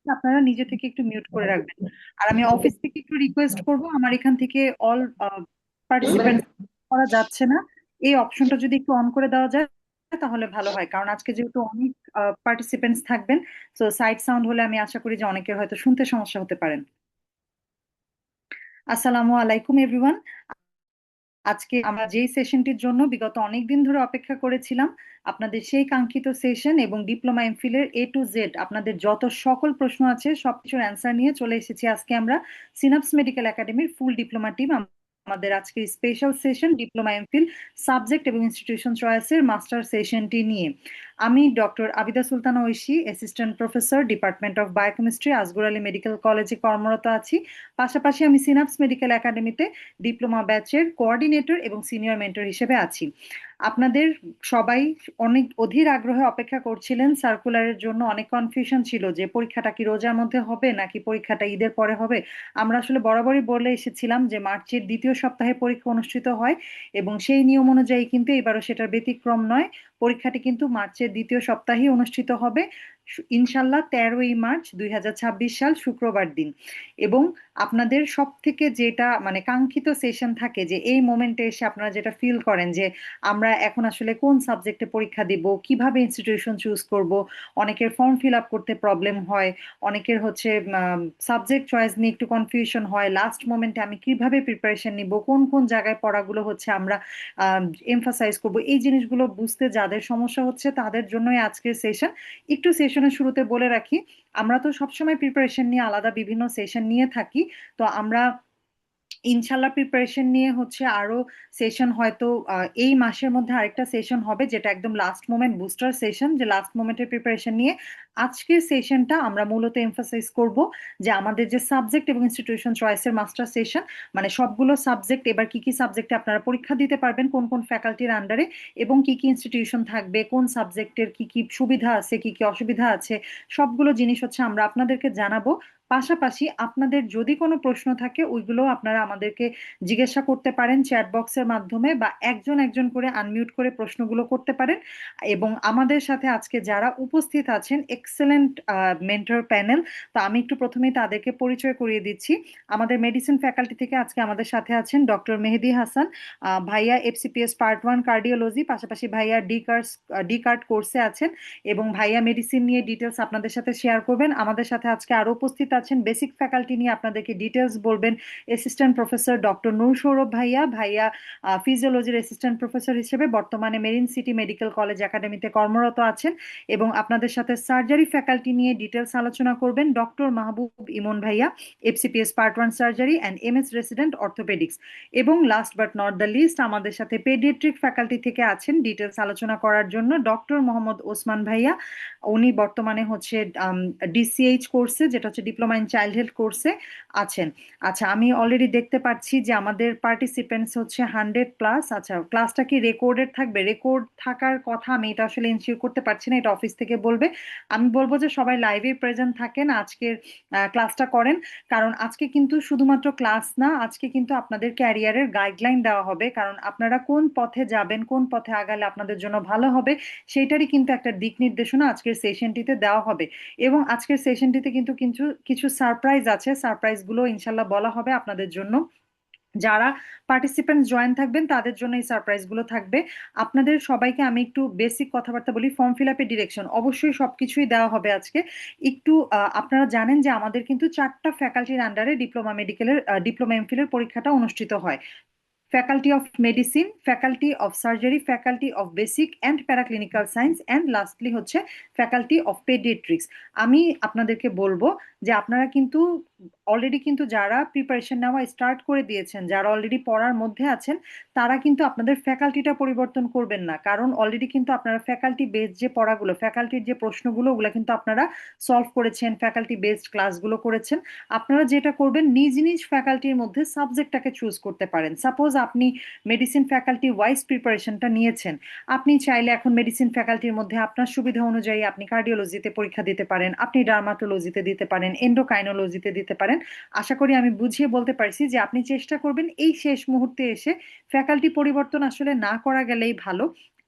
আপনারা নিজে থেকে একটু মিউট করে রাখবেন। আর আমি অফিস থেকে একটু রিকোয়েস্ট করব, আমার এখান থেকে অল পার্টিসিপেন্ট করা যাচ্ছে না। এই অপশনটা যদি একটু অন করে দেওয়া যায় তাহলে ভালো হয়, কারণ আজকে যেহেতু অনেক পার্টিসিপেন্টস থাকবেন, তো সাইড সাউন্ড হলে আমি আশা করি যে অনেকের হয়তো শুনতে সমস্যা হতে পারেন। আসসালামু আলাইকুম এভরিওয়ান। আজকে আমরা যেই সেশনটির জন্য বিগত অনেক দিন ধরে অপেক্ষা করেছিলাম, আপনাদের সেই কাঙ্ক্ষিত সেশন এবং ডিপ্লোমা এমফিলের A to Z আপনাদের যত সকল প্রশ্ন আছে সবকিছুর অ্যান্সার নিয়ে চলে এসেছি আজকে আমরা সিনাপস মেডিকেল একাডেমির ফুল ডিপ্লোমা টিম। আমাদের আজকে special session diploma MPhil subject এবং ইনস্টিটিউশন চয়েসের মাস্টার সেশনটি নিয়ে। আমি doctor Abida Sultana Oishi, assistant professor, department of biochemistry, Asgar Ali medical কলেজে কর্মরত আছি। পাশাপাশি আমি সিনাপস মেডিকেল একাডেমিতে ডিপ্লোমা ব্যাচের কোঅর্ডিনেটর এবং সিনিয়র মেন্টর হিসেবে আছি। আপনাদের সবাই অনেক অধীর আগ্রহে অপেক্ষা করছিলেন সার্কুলারের জন্য। অনেক কনফিউশন ছিল যে পরীক্ষাটা কি রোজার মধ্যে হবে নাকি পরীক্ষাটা ঈদের পরে হবে। আমরা আসলে বরাবরই বলে এসেছিলাম যে মার্চের দ্বিতীয় সপ্তাহে পরীক্ষা অনুষ্ঠিত হয়, এবং সেই নিয়ম অনুযায়ী কিন্তু এবারও সেটার ব্যতিক্রম নয়। পরীক্ষাটি কিন্তু মার্চের দ্বিতীয় সপ্তাহেই অনুষ্ঠিত হবে, ইনশাল্লাহ 13ই মার্চ 2026 সাল শুক্রবার দিন। এবং আপনাদের সব থেকে যেটা মানে কাঙ্ক্ষিত সেশন থাকে, যে এই মোমেন্টে এসে আপনারা যেটা ফিল করেন যে আমরা এখন আসলে কোন সাবজেক্টে পরীক্ষা দিব, কিভাবে ইনস্টিটিউশন চুজ করব। অনেকের ফর্ম ফিল আপ করতে প্রবলেম হয়, অনেকের হচ্ছে সাবজেক্ট চয়েস নিয়ে একটু কনফিউশন হয়, লাস্ট মোমেন্টে আমি কিভাবে প্রিপারেশন নিব, কোন কোন জায়গায় পড়াগুলো হচ্ছে আমরা এমফাসাইজ করব, এই জিনিসগুলো বুঝতে যাদের সমস্যা হচ্ছে তাদের জন্যই আজকের সেশন। একটু সেশনের শুরুতে বলে রাখি, আমরা তো সবসময় প্রিপারেশন নিয়ে আলাদা বিভিন্ন সেশন নিয়ে থাকি। তো আমরা ইনশাল্লাহ প্রিপারেশন নিয়ে হচ্ছে আরো সেশন হয়তো এই মাসের মধ্যে আরেকটা সেশন হবে, যেটা একদম লাস্ট মোমেন্ট বুস্টার সেশন, যে লাস্ট মোমেন্টের প্রিপারেশন নিয়ে। আজকের সেশনটা আমরা মূলত এমফাসাইজ করব যে আমাদের যে সাবজেক্ট এবং ইনস্টিটিউশন চয়েসের মাস্টার সেশন, মানে সবগুলো সাবজেক্ট এবার কি কি সাবজেক্টে আপনারা পরীক্ষা দিতে পারবেন, কোন কোন ফ্যাকাল্টির আন্ডারে, এবং কি কি ইনস্টিটিউশন থাকবে, কোন সাবজেক্টের কি কি সুবিধা আছে কি কি অসুবিধা আছে, সবগুলো জিনিস হচ্ছে আমরা আপনাদেরকে জানাবো। পাশাপাশি আপনাদের যদি কোনো প্রশ্ন থাকে ওইগুলো আপনারা আমাদেরকে জিজ্ঞাসা করতে পারেন চ্যাট বক্সের মাধ্যমে, বা একজন একজন করে আনমিউট করে প্রশ্নগুলো করতে পারেন। এবং আমাদের সাথে আজকে যারা উপস্থিত আছেন এক্সেলেন্ট মেন্টর প্যানেল, তো আমি একটু প্রথমেই তাদেরকে পরিচয় করিয়ে দিচ্ছি। আমাদের মেডিসিন ফ্যাকাল্টি থেকে আজকে আমাদের সাথে আছেন ডক্টর মেহেদি হাসান, ভাইয়া এফসিপিএস পার্ট 1 কার্ডিওলজি, পাশাপাশি ভাইয়া ডি কার্ড কোর্সে আছেন, এবং ভাইয়া মেডিসিন নিয়ে ডিটেলস আপনাদের সাথে শেয়ার করবেন। আমাদের সাথে আজকে আরো উপস্থিত আছেন বেসিক ফ্যাকাল্টি নিয়ে আপনাদেরকে ডিটেলস বলবেন অ্যাসিস্ট্যান্ট প্রফেসর ডক্টর নূর সৌরভ ভাইয়া। ভাইয়া ফিজিওলজির অ্যাসিস্ট্যান্ট প্রফেসর হিসেবে বর্তমানে মেরিন সিটি মেডিকেল কলেজ একাডেমিতে কর্মরত আছেন। এবং আপনাদের সাথে সার্জারি ফ্যাকাল্টি নিয়ে ডিটেলস আলোচনা করবেন ডক্টর মাহবুব ইমন ভাইয়া, FCPS part 1 surgery and MS resident orthopaedics. এবং last but not the least, আমাদের সাথে পেডিয়াট্রিক ফ্যাকাল্টি থেকে আছেন ডিটেলস আলোচনা করার জন্য ডক্টর মোহাম্মদ ওসমান ভাইয়া। উনি বর্তমানে হচ্ছে ডিসিএইচ কোর্সে, যেটা হচ্ছে ডিপ্লোমা ইন চাইল্ড হেলথ কোর্সে আছেন। আচ্ছা, আমি অলরেডি দেখতে পাচ্ছি যে আমাদের পার্টিসিপেন্টস হচ্ছে 100+। আচ্ছা, ক্লাসটা কি রেকর্ডেড থাকবে? রেকর্ড থাকার কথা, আমি এটা আসলে এনশিওর করতে পারছি না, এটা অফিস থেকে বলবে। আমি বলবো যে সবাই লাইভে প্রেজেন্ট থাকেন, আজকের ক্লাসটা করেন। কারণ আজকে কিন্তু শুধুমাত্র ক্লাস না, আজকে কিন্তু আপনাদের ক্যারিয়ারের গাইডলাইন দেওয়া হবে, কারণ আপনারা কোন পথে যাবেন, কোন পথে আগালে আপনাদের জন্য ভালো হবে, সেইটারই কিন্তু একটা দিক নির্দেশনা আজকের সেশনটিতে দেওয়া হবে। এবং আজকের সেশনটিতে কিন্তু কিছু কিছু সারপ্রাইজ আছে, সারপ্রাইজ গুলো ইনশাল্লাহ বলা হবে আপনাদের জন্য। যারা পার্টিসিপেন্ট জয়েন থাকবেন তাদের জন্য এই সারপ্রাইজ গুলো থাকবে। আপনাদের সবাইকে আমি একটু বেসিক কথাবার্তা বলি। ফর্ম ফিল আপের ডিরেকশন অবশ্যই সবকিছুই দেওয়া হবে আজকে। একটু আপনারা জানেন যে আমাদের কিন্তু 4টা ফ্যাকাল্টির আন্ডারে ডিপ্লোমা মেডিকেলের ডিপ্লোমা এমফিলের পরীক্ষাটা অনুষ্ঠিত হয়। Faculty of medicine, faculty of surgery, faculty of basic and paraclinical science, and lastly হচ্ছে ফ্যাকাল্টি অফ পেডিয়াট্রিক্স। আমি আপনাদেরকে বলবো যে আপনারা কিন্তু অলরেডি কিন্তু যারা প্রিপারেশন নেওয়া স্টার্ট করে দিয়েছেন, যারা অলরেডি পড়ার মধ্যে আছেন, তারা কিন্তু আপনাদের ফ্যাকাল্টিটা পরিবর্তন করবেন না, কারণ অলরেডি কিন্তু আপনারা ফ্যাকাল্টি বেসড যে পড়াগুলো, ফ্যাকাল্টির যে প্রশ্নগুলো, ওগুলো কিন্তু আপনারা সলভ করেছেন, ফ্যাকাল্টি বেসড ক্লাসগুলো করেছেন। আপনারা যেটা করবেন, নিজ নিজ ফ্যাকাল্টির মধ্যে সাবজেক্টটাকে চুজ করতে পারেন। সাপোজ আপনি মেডিসিন ফ্যাকাল্টি ওয়াইজ প্রিপারেশনটা নিয়েছেন, আপনি চাইলে এখন মেডিসিন ফ্যাকাল্টির মধ্যে আপনার সুবিধা অনুযায়ী আপনি কার্ডিওলজিতে পরীক্ষা দিতে পারেন, আপনি ডার্মাটোলজিতে দিতে পারেন, এন্ডোকাইনোলজিতে দিতে পারেন। আশা করি আমি বুঝিয়ে বলতে পারছি যে আপনি চেষ্টা করবেন এই শেষ মুহূর্তে এসে ফ্যাকাল্টি পরিবর্তন আসলে না করা গেলেই ভালো।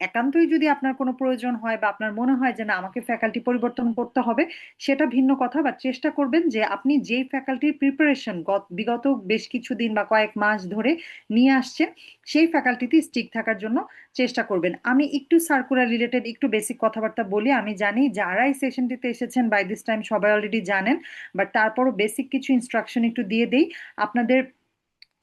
একান্তই যদি আপনার কোনো প্রয়োজন হয় বা আপনার মনে হয় যে না আমাকে ফ্যাকাল্টি পরিবর্তন করতে হবে, সেটা ভিন্ন কথা। বা চেষ্টা করবেন যে আপনি যেই ফ্যাকাল্টির প্রিপারেশন বিগত বেশ কিছুদিন বা কয়েক মাস ধরে নিয়ে আসছেন, সেই ফ্যাকাল্টিতে স্টিক থাকার জন্য চেষ্টা করবেন। আমি একটু সার্কুলার রিলেটেড একটু বেসিক কথাবার্তা বলি। আমি জানি যারা এই সেশনটিতে এসেছেন বাই দিস টাইম সবাই অলরেডি জানেন, বাট তারপরও বেসিক কিছু ইনস্ট্রাকশন একটু দিয়ে দেই। আপনাদের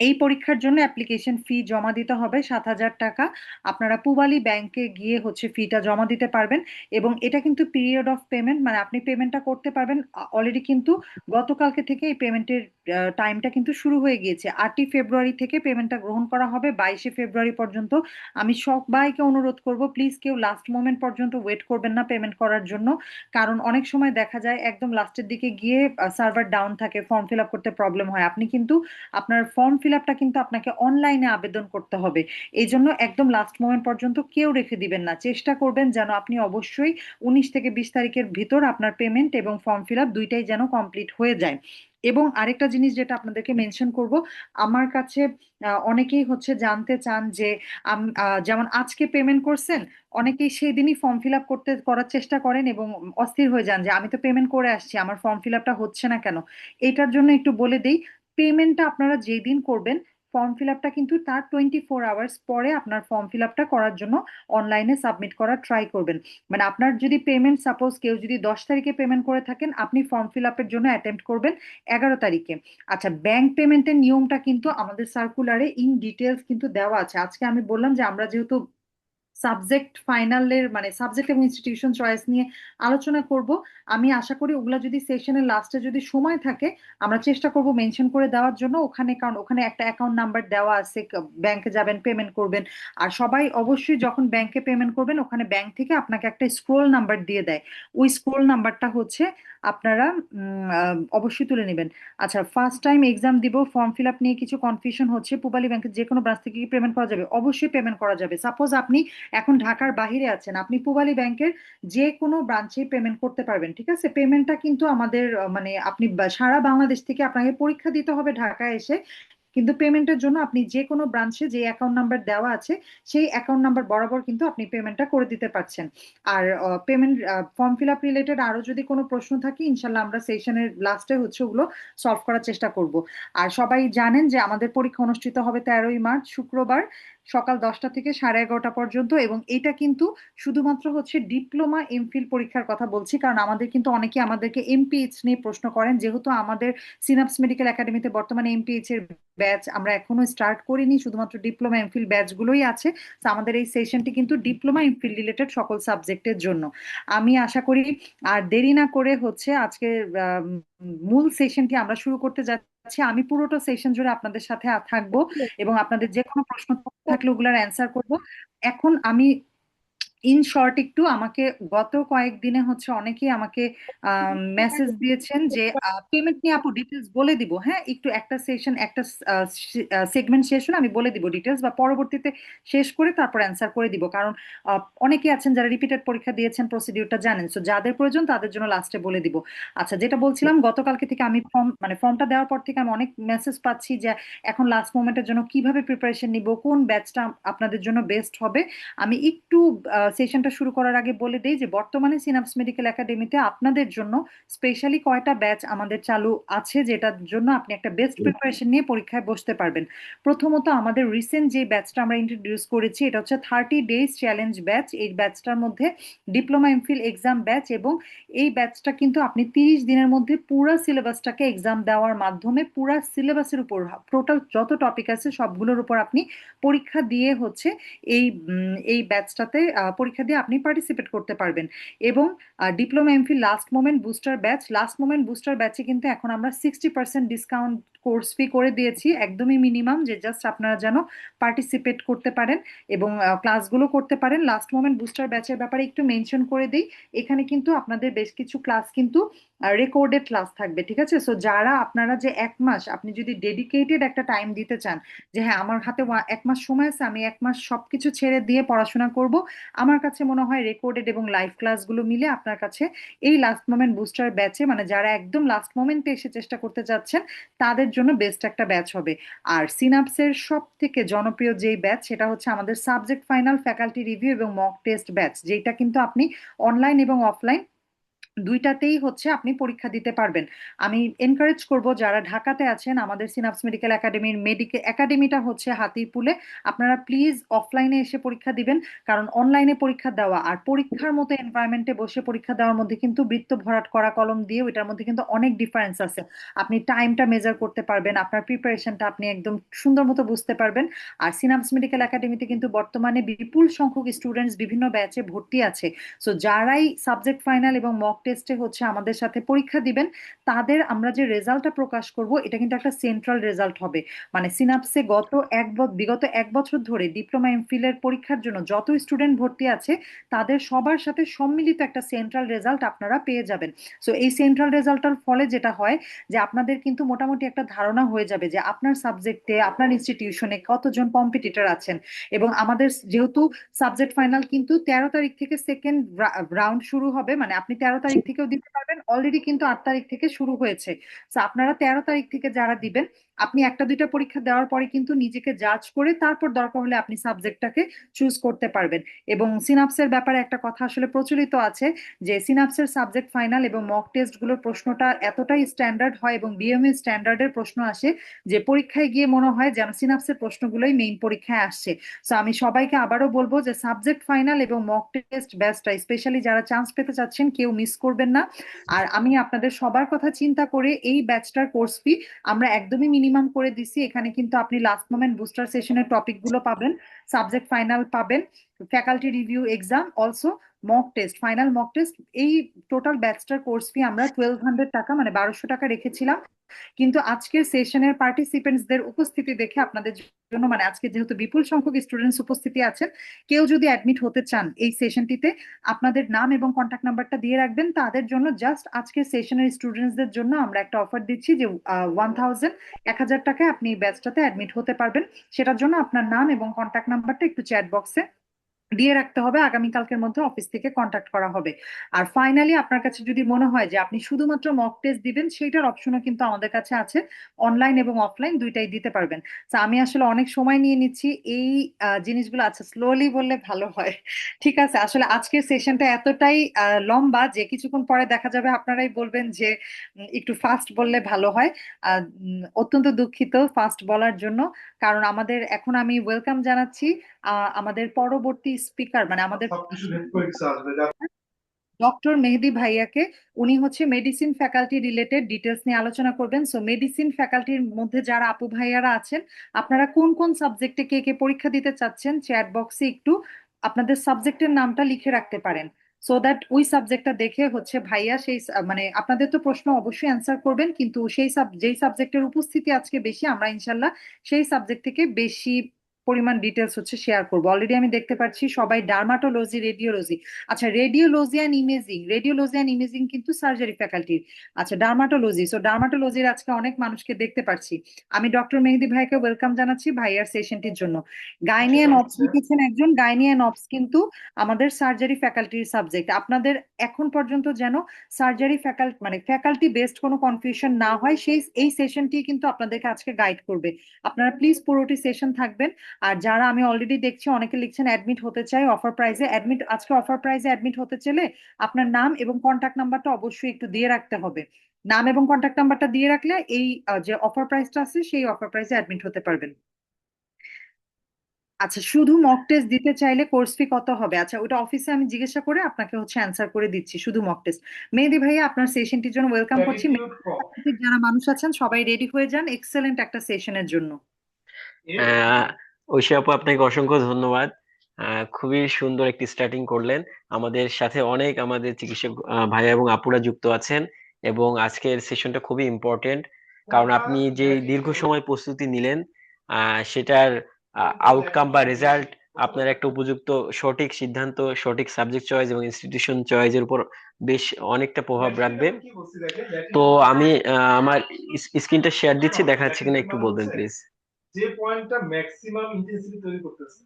এই পরীক্ষার জন্য অ্যাপ্লিকেশন ফি জমা দিতে হবে 7,000 টাকা। আপনারা পূবালী ব্যাংকে গিয়ে হচ্ছে ফিটা জমা দিতে পারবেন। এবং এটা কিন্তু পিরিয়ড অফ পেমেন্ট, মানে আপনি পেমেন্টটা করতে পারবেন অলরেডি, কিন্তু গতকালকে থেকে এই পেমেন্টের টাইমটা কিন্তু শুরু হয়ে গিয়েছে। 8ই ফেব্রুয়ারি থেকে পেমেন্টটা গ্রহণ করা হবে 22শে ফেব্রুয়ারি পর্যন্ত। আমি সবাইকে অনুরোধ করব, প্লিজ কেউ লাস্ট মোমেন্ট পর্যন্ত ওয়েট করবেন না পেমেন্ট করার জন্য। কারণ অনেক সময় দেখা যায় একদম লাস্টের দিকে গিয়ে সার্ভার ডাউন থাকে, ফর্ম ফিল আপ করতে প্রবলেম হয়। আপনি কিন্তু আপনার ফর্ম ফিল আপটা কিন্তু আপনাকে অনলাইনে আবেদন করতে হবে। এই জন্য একদম লাস্ট মোমেন্ট পর্যন্ত কেউ রেখে দিবেন না। চেষ্টা করবেন যেন আপনি অবশ্যই 19 থেকে 20 তারিখের ভিতর আপনার পেমেন্ট এবং ফর্ম ফিল আপ দুইটাই যেন কমপ্লিট হয়ে যায়। এবং আরেকটা জিনিস যেটা আপনাদেরকে মেনশন করব, আমার কাছে অনেকেই হচ্ছে জানতে চান যে যেমন আজকে পেমেন্ট করছেন, অনেকেই সেই দিনই ফর্ম ফিল আপ করার চেষ্টা করেন এবং অস্থির হয়ে যান যে আমি তো পেমেন্ট করে আসছি, আমার ফর্ম ফিল আপটা হচ্ছে না কেন। এটার জন্য একটু বলে দেই, পেমেন্টটা আপনারা যেই দিন করবেন, ফর্ম ফিল আপটা কিন্তু তার 24 আওয়ার্স পরে আপনার ফর্ম ফিল আপটা করার জন্য অনলাইনে সাবমিট করার ট্রাই করবেন। মানে আপনার যদি পেমেন্ট, সাপোজ কেউ যদি 10 তারিখে পেমেন্ট করে থাকেন, আপনি ফর্ম ফিল আপের জন্য অ্যাটেম্প্ট করবেন 11 তারিখে। আচ্ছা, ব্যাংক পেমেন্টের নিয়মটা কিন্তু আমাদের সার্কুলারে ইন ডিটেলস কিন্তু দেওয়া আছে। আজকে আমি বললাম যে আমরা যেহেতু সাবজেক্ট ফাইনালের মানে সাবজেক্ট এবং ইনস্টিটিউশন চয়েস নিয়ে আলোচনা করব, আমি আশা করি ওগুলা যদি সেশনের লাস্টে যদি সময় থাকে, আমরা চেষ্টা করব মেনশন করে দেওয়ার জন্য ওখানে, কারণ ওখানে একটা অ্যাকাউন্ট নাম্বার দেওয়া আছে, ব্যাংকে যাবেন পেমেন্ট করবেন। আর সবাই অবশ্যই যখন ব্যাংকে পেমেন্ট করবেন, ওখানে ব্যাংক থেকে আপনাকে একটা স্ক্রোল নাম্বার দিয়ে দেয়। ওই স্ক্রোল নাম্বারটা হচ্ছে আপনারা অবশ্যই তুলে নেবেন। আচ্ছা, ফার্স্ট টাইম এক্সাম দিব, ফর্ম ফিল আপ নিয়ে কিছু কনফিউশন হচ্ছে, পূবালী ব্যাংকের যে কোনো ব্রাঞ্চ থেকে কি পেমেন্ট করা যাবে? অবশ্যই পেমেন্ট করা যাবে। সাপোজ আপনি এখন ঢাকার বাইরে আছেন, আপনি পূবালী ব্যাংকের যে কোনো ব্রাঞ্চে পেমেন্ট করতে পারবেন। ঠিক আছে, পেমেন্টটা কিন্তু আমাদের মানে আপনি সারা বাংলাদেশ থেকে আপনাকে পরীক্ষা দিতে হবে ঢাকায় এসে, কিন্তু পেমেন্টের জন্য আপনি যে কোনো ব্রাঞ্চে যে অ্যাকাউন্ট নাম্বার দেওয়া আছে, সেই অ্যাকাউন্ট নাম্বার বরাবর কিন্তু আপনি পেমেন্টটা করে দিতে পারছেন। আর payment form fill up related আরো যদি কোনো প্রশ্ন থাকে, ইনশাল্লাহ আমরা সেশনের লাস্টে হচ্ছে ওগুলো সলভ করার চেষ্টা করব। আর সবাই জানেন যে আমাদের পরীক্ষা অনুষ্ঠিত হবে 13ই মার্চ শুক্রবার সকাল 10টা থেকে 11:30 পর্যন্ত। এবং এটা কিন্তু শুধুমাত্র হচ্ছে ডিপ্লোমা এমফিল পরীক্ষার কথা বলছি, কারণ আমাদের কিন্তু অনেকে আমাদেরকে এমপিএইচ নিয়ে প্রশ্ন করেন। যেহেতু আমাদের সিনাপস মেডিকেল একাডেমিতে বর্তমানে এমপিএইচ এর ব্যাচ আমরা এখনো স্টার্ট করিনি, শুধুমাত্র ডিপ্লোমা এমফিল ব্যাচ গুলোই আছে। তো আমাদের এই সেশনটি কিন্তু ডিপ্লোমা এমফিল রিলেটেড সকল সাবজেক্টের জন্য। আমি আশা করি আর দেরি না করে হচ্ছে আজকে মূল সেশনটি আমরা শুরু করতে যাচ্ছি। আমি পুরোটা সেশন জুড়ে আপনাদের সাথে থাকবো এবং আপনাদের যে কোনো প্রশ্ন থাকলে ওগুলার অ্যান্সার করব। এখন আমি ইন শর্ট একটু আমাকে গত কয়েকদিনে হচ্ছে অনেকেই আমাকে মেসেজ দিয়েছেন যে পেমেন্ট নিয়ে আপু ডিটেলস বলে দিব। হ্যাঁ, একটু একটা সেশন একটা সেগমেন্ট শেষ হলে আমি বলে দিব ডিটেলস, বা পরবর্তীতে শেষ করে তারপর অ্যান্সার করে দিব। কারণ অনেকে আছেন যারা রিপিটেড পরীক্ষা দিয়েছেন, প্রসিডিউরটা জানেন, সো যাদের প্রয়োজন তাদের জন্য লাস্টে বলে দিব। আচ্ছা, যেটা বলছিলাম, গতকালকে থেকে আমি ফর্মটা দেওয়ার পর থেকে আমি অনেক মেসেজ পাচ্ছি যে এখন লাস্ট মোমেন্টের জন্য কিভাবে প্রিপারেশন নিব, কোন ব্যাচটা আপনাদের জন্য বেস্ট হবে। আমি একটু সেশনটা শুরু করার আগে বলে দেই যে বর্তমানে সিনাপস মেডিকেল একাডেমিতে আপনাদের জন্য স্পেশালি কয়টা ব্যাচ আমাদের চালু আছে, যেটার জন্য আপনি একটা বেস্ট প্রিপারেশন নিয়ে পরীক্ষায় বসতে পারবেন। প্রথমত, আমাদের রিসেন্ট যে ব্যাচটা আমরা ইন্ট্রোডিউস করেছি, এটা হচ্ছে 30 ডেজ চ্যালেঞ্জ ব্যাচ। এই ব্যাচটার মধ্যে ডিপ্লোমা এমফিল এক্সাম ব্যাচ, এবং এই ব্যাচটা কিন্তু আপনি 30 দিনের মধ্যে পুরো সিলেবাসটাকে এক্সাম দেওয়ার মাধ্যমে পুরো সিলেবাসের উপর টোটাল যত টপিক আছে সবগুলোর উপর আপনি পরীক্ষা দিয়ে হচ্ছে এই ব্যাচটাতে পরীক্ষা দিয়ে আপনি পার্টিসিপেট করতে পারবেন। এবং diploma MPhil last moment booster ব্যাচে কিন্তু এখন আমরা 60% ডিসকাউন্ট কোর্স ফি করে দিয়েছি, একদমই মিনিমাম, যে জাস্ট আপনারা যেন পার্টিসিপেট করতে পারেন এবং ক্লাসগুলো করতে পারেন। লাস্ট মোমেন্ট বুস্টার ব্যাচের ব্যাপারে একটু মেনশন করে দিই, এখানে কিন্তু আপনাদের বেশ কিছু ক্লাস কিন্তু রেকর্ডেড ক্লাস থাকবে। ঠিক আছে, সো যারা আপনারা যে 1 মাস আপনি যদি ডেডিকেটেড একটা টাইম দিতে চান, যে হ্যাঁ আমার হাতে 1 মাস সময় আছে, আমি 1 মাস সবকিছু ছেড়ে দিয়ে পড়াশোনা করব, আমার আমার কাছে মনে হয় রেকর্ডেড এবং লাইভ ক্লাসগুলো মিলে আপনার কাছে এই লাস্ট মোমেন্ট বুস্টার ব্যাচে, মানে যারা একদম লাস্ট মোমেন্টে এসে চেষ্টা করতে চাচ্ছেন তাদের জন্য বেস্ট একটা ব্যাচ হবে। আর সিনাপসের সব থেকে জনপ্রিয় যেই ব্যাচ সেটা হচ্ছে আমাদের সাবজেক্ট ফাইনাল, ফ্যাকাল্টি রিভিউ এবং মক টেস্ট ব্যাচ, যেটা কিন্তু আপনি অনলাইন এবং অফলাইন দুইটাতেই হচ্ছে আপনি পরীক্ষা দিতে পারবেন। আমি এনকারেজ করব যারা ঢাকাতে আছেন, আমাদের সিনাপস মেডিকেল একাডেমির মেডিকেল একাডেমিটা হচ্ছে হাতিরপুলে, আপনারা প্লিজ অফলাইনে এসে পরীক্ষা দিবেন। কারণ অনলাইনে পরীক্ষা দেওয়া আর পরীক্ষার মতো এনভায়রনমেন্টে বসে পরীক্ষা দেওয়ার মধ্যে কিন্তু বৃত্ত ভরাট করা কলম দিয়ে ওইটার মধ্যে কিন্তু অনেক ডিফারেন্স আছে। আপনি টাইমটা মেজার করতে পারবেন, আপনার প্রিপারেশনটা আপনি একদম সুন্দর মতো বুঝতে পারবেন। আর সিনাপস মেডিকেল একাডেমিতে কিন্তু বর্তমানে বিপুল সংখ্যক স্টুডেন্টস বিভিন্ন ব্যাচে ভর্তি আছে। সো যারাই সাবজেক্ট ফাইনাল এবং মক টেস্টে হচ্ছে আমাদের সাথে পরীক্ষা দিবেন, তাদের আমরা যে রেজাল্টটা প্রকাশ করব এটা কিন্তু একটা সেন্ট্রাল রেজাল্ট হবে। মানে সিনাপসে বিগত 1 বছর ধরে ডিপ্লোমা এমফিল এর পরীক্ষার জন্য যত স্টুডেন্ট ভর্তি আছে তাদের সবার সাথে সম্মিলিত একটা সেন্ট্রাল রেজাল্ট আপনারা পেয়ে যাবেন। সো এই সেন্ট্রাল রেজাল্টের ফলে যেটা হয় যে আপনাদের কিন্তু মোটামুটি একটা ধারণা হয়ে যাবে যে আপনার সাবজেক্টে আপনার ইনস্টিটিউশনে কতজন কম্পিটিটর আছেন। এবং আমাদের যেহেতু সাবজেক্ট ফাইনাল কিন্তু 13 তারিখ থেকে সেকেন্ড রাউন্ড শুরু হবে, মানে আপনি 13 তারিখ থেকেও দিতে পারবেন, অলরেডি কিন্তু 8 তারিখ থেকে শুরু হয়েছে। তো আপনারা 13 তারিখ থেকে যারা দিবেন, আপনি একটা দুইটা পরীক্ষা দেওয়ার পরে কিন্তু নিজেকে জাজ করে তারপর দরকার হলে আপনি সাবজেক্টটাকে চুজ করতে পারবেন। এবং সিনাপসের ব্যাপারে একটা কথা আসলে প্রচলিত আছে যে সিনাপসের সাবজেক্ট ফাইনাল এবং মক টেস্ট গুলোর প্রশ্নটা এতটাই স্ট্যান্ডার্ড হয় এবং বিএমএ স্ট্যান্ডার্ডের প্রশ্ন আসে যে পরীক্ষায় গিয়ে মনে হয় যেন সিনাপসের প্রশ্নগুলোই মেইন পরীক্ষায় আসছে। সো আমি সবাইকে আবারও বলবো যে সাবজেক্ট ফাইনাল এবং মক টেস্ট ব্যাচটা স্পেশালি যারা চান্স পেতে চাচ্ছেন কেউ মিস করবেন না। আর আমি আপনাদের সবার কথা চিন্তা করে এই ব্যাচটার কোর্স ফি আমরা একদমই মিনিমাম করে দিছি। এখানে কিন্তু আপনি লাস্ট মোমেন্ট বুস্টার সেশনের টপিকগুলো পাবেন, সাবজেক্ট ফাইনাল পাবেন, faculty review exam, also mock test, final mock test. এই টোটাল ব্যাচটার কোর্স ফি আমরা 1200 টাকা মানে 1200 টাকা রেখেছিলাম। কিন্তু আজকের সেশনের পার্টিসিপেন্টসদের উপস্থিতি দেখে আপনাদের জন্য, মানে আজকে যেহেতু বিপুল সংখ্যক স্টুডেন্টস উপস্থিতি আছেন, কেউ যদি অ্যাডমিট হতে চান এই সেশনটিতে আপনাদের নাম এবং কন্ট্যাক্ট নাম্বারটা দিয়ে রাখবেন। তাদের জন্য জাস্ট আজকের সেশনের স্টুডেন্টসদের জন্য আমরা একটা অফার দিচ্ছি যে 1000 টাকায় আপনি ব্যাচটাতে অ্যাডমিট হতে পারবেন। সেটার জন্য আপনার নাম এবং কন্ট্যাক্ট নাম্বারটা একটু চ্যাট বক্সে দিয়ে রাখতে হবে, আগামীকালকের মধ্যে অফিস থেকে কন্ট্যাক্ট করা হবে। আর ফাইনালি আপনার কাছে যদি মনে হয় যে আপনি শুধুমাত্র মক টেস্ট দিবেন, সেটার অপশনও কিন্তু আমাদের কাছে আছে, অনলাইন এবং অফলাইন দুইটাই দিতে পারবেন। তো আমি আসলে অনেক সময় নিয়ে নিচ্ছি এই জিনিসগুলো, আছে স্লোলি বললে ভালো হয়। ঠিক আছে, আসলে আজকের সেশনটা এতটাই লম্বা যে কিছুক্ষণ পরে দেখা যাবে আপনারাই বলবেন যে একটু ফাস্ট বললে ভালো হয়। অত্যন্ত দুঃখিত ফাস্ট বলার জন্য। কারণ আমাদের এখন আমি ওয়েলকাম জানাচ্ছি আমাদের পরবর্তী স্পিকার, মানে আমাদের ডক্টর মেহেদি ভাইয়াকে। উনি হচ্ছে মেডিসিন ফ্যাকাল্টি রিলেটেড ডিটেলস নিয়ে আলোচনা করবেন। সো মেডিসিন ফ্যাকাল্টির মধ্যে যারা আপু ভাইয়ারা আছেন, আপনারা কোন কোন সাবজেক্টে কে কে পরীক্ষা দিতে চাচ্ছেন চ্যাট বক্সে একটু আপনাদের সাবজেক্টের নামটা লিখে রাখতে পারেন। সো দ্যাট ওই সাবজেক্টটা দেখে হচ্ছে ভাইয়া সেই মানে আপনাদের তো প্রশ্ন অবশ্যই অ্যান্সার করবেন, কিন্তু যেই সাবজেক্টের উপস্থিতি আজকে বেশি, আমরা ইনশাল্লাহ সেই সাবজেক্ট থেকে বেশি পরিমাণ ডিটেলস হচ্ছে শেয়ার করবো। অলরেডি আমি দেখতে পাচ্ছি সবাই ডার্মাটোলজি, রেডিওলজি। আচ্ছা, রেডিওলজি অ্যান্ড ইমেজিং কিন্তু সার্জারি ফ্যাকাল্টির। আচ্ছা, ডার্মাটোলজি, সো ডার্মাটোলজির আজকে অনেক মানুষকে দেখতে পাচ্ছি। আমি ডক্টর মেহেদি ভাইকে ওয়েলকাম জানাচ্ছি ভাইয়ার সেশনটির জন্য। গাইনি অ্যান্ড অবস লিখেছেন একজন, গাইনি অ্যান্ড অবস কিন্তু আমাদের সার্জারি ফ্যাকাল্টির সাবজেক্ট। আপনাদের এখন পর্যন্ত যেন সার্জারি ফ্যাকাল্টি মানে ফ্যাকাল্টি বেসড কোনো কনফিউশন না হয়, সেই এই সেশনটি কিন্তু আপনাদেরকে আজকে গাইড করবে। আপনারা প্লিজ পুরোটি সেশন থাকবেন। আর যারা আমি অলরেডি দেখছি অনেকে লিখছেন অ্যাডমিট হতে চাই অফার প্রাইজে, আজকে অফার প্রাইজে অ্যাডমিট হতে চাইলে আপনার নাম এবং কন্ট্যাক্ট নাম্বারটা অবশ্যই একটু দিয়ে রাখতে হবে। নাম এবং কন্ট্যাক্ট নাম্বারটা দিয়ে রাখলে এই যে অফার প্রাইসটা আছে সেই অফার প্রাইসে অ্যাডমিট হতে পারবেন। আচ্ছা, শুধু মক টেস্ট দিতে চাইলে কোর্স ফি কত হবে? আচ্ছা, ওটা অফিসে আমি জিজ্ঞাসা করে আপনাকে হচ্ছে অ্যান্সার করে দিচ্ছি। শুধু মক টেস্ট। মেহেদি ভাইয়া আপনার সেশনটির জন্য ওয়েলকাম করছি। যারা মানুষ আছেন সবাই রেডি হয়ে যান এক্সেলেন্ট একটা সেশনের জন্য। ঐশী আপু, আপনাকে অসংখ্য ধন্যবাদ। খুবই সুন্দর একটি স্টার্টিং করলেন। আমাদের সাথে অনেক আমাদের চিকিৎসক ভাইয়া এবং আপুরা যুক্ত আছেন, এবং আজকের সেশনটা খুবই ইম্পর্টেন্ট, কারণ আপনি যে দীর্ঘ সময় প্রস্তুতি নিলেন সেটার আউটকাম বা রেজাল্ট আপনার একটা উপযুক্ত সঠিক সিদ্ধান্ত, সঠিক সাবজেক্ট চয়েস এবং ইনস্টিটিউশন চয়েসের উপর বেশ অনেকটা প্রভাব রাখবে। তো আমি আমার স্ক্রিনটা শেয়ার দিচ্ছি, দেখা যাচ্ছে কিনা একটু বলবেন প্লিজ। যে পয়েন্টটা ম্যাক্সিমাম ইন্টেন্সিটি তৈরি করতেছে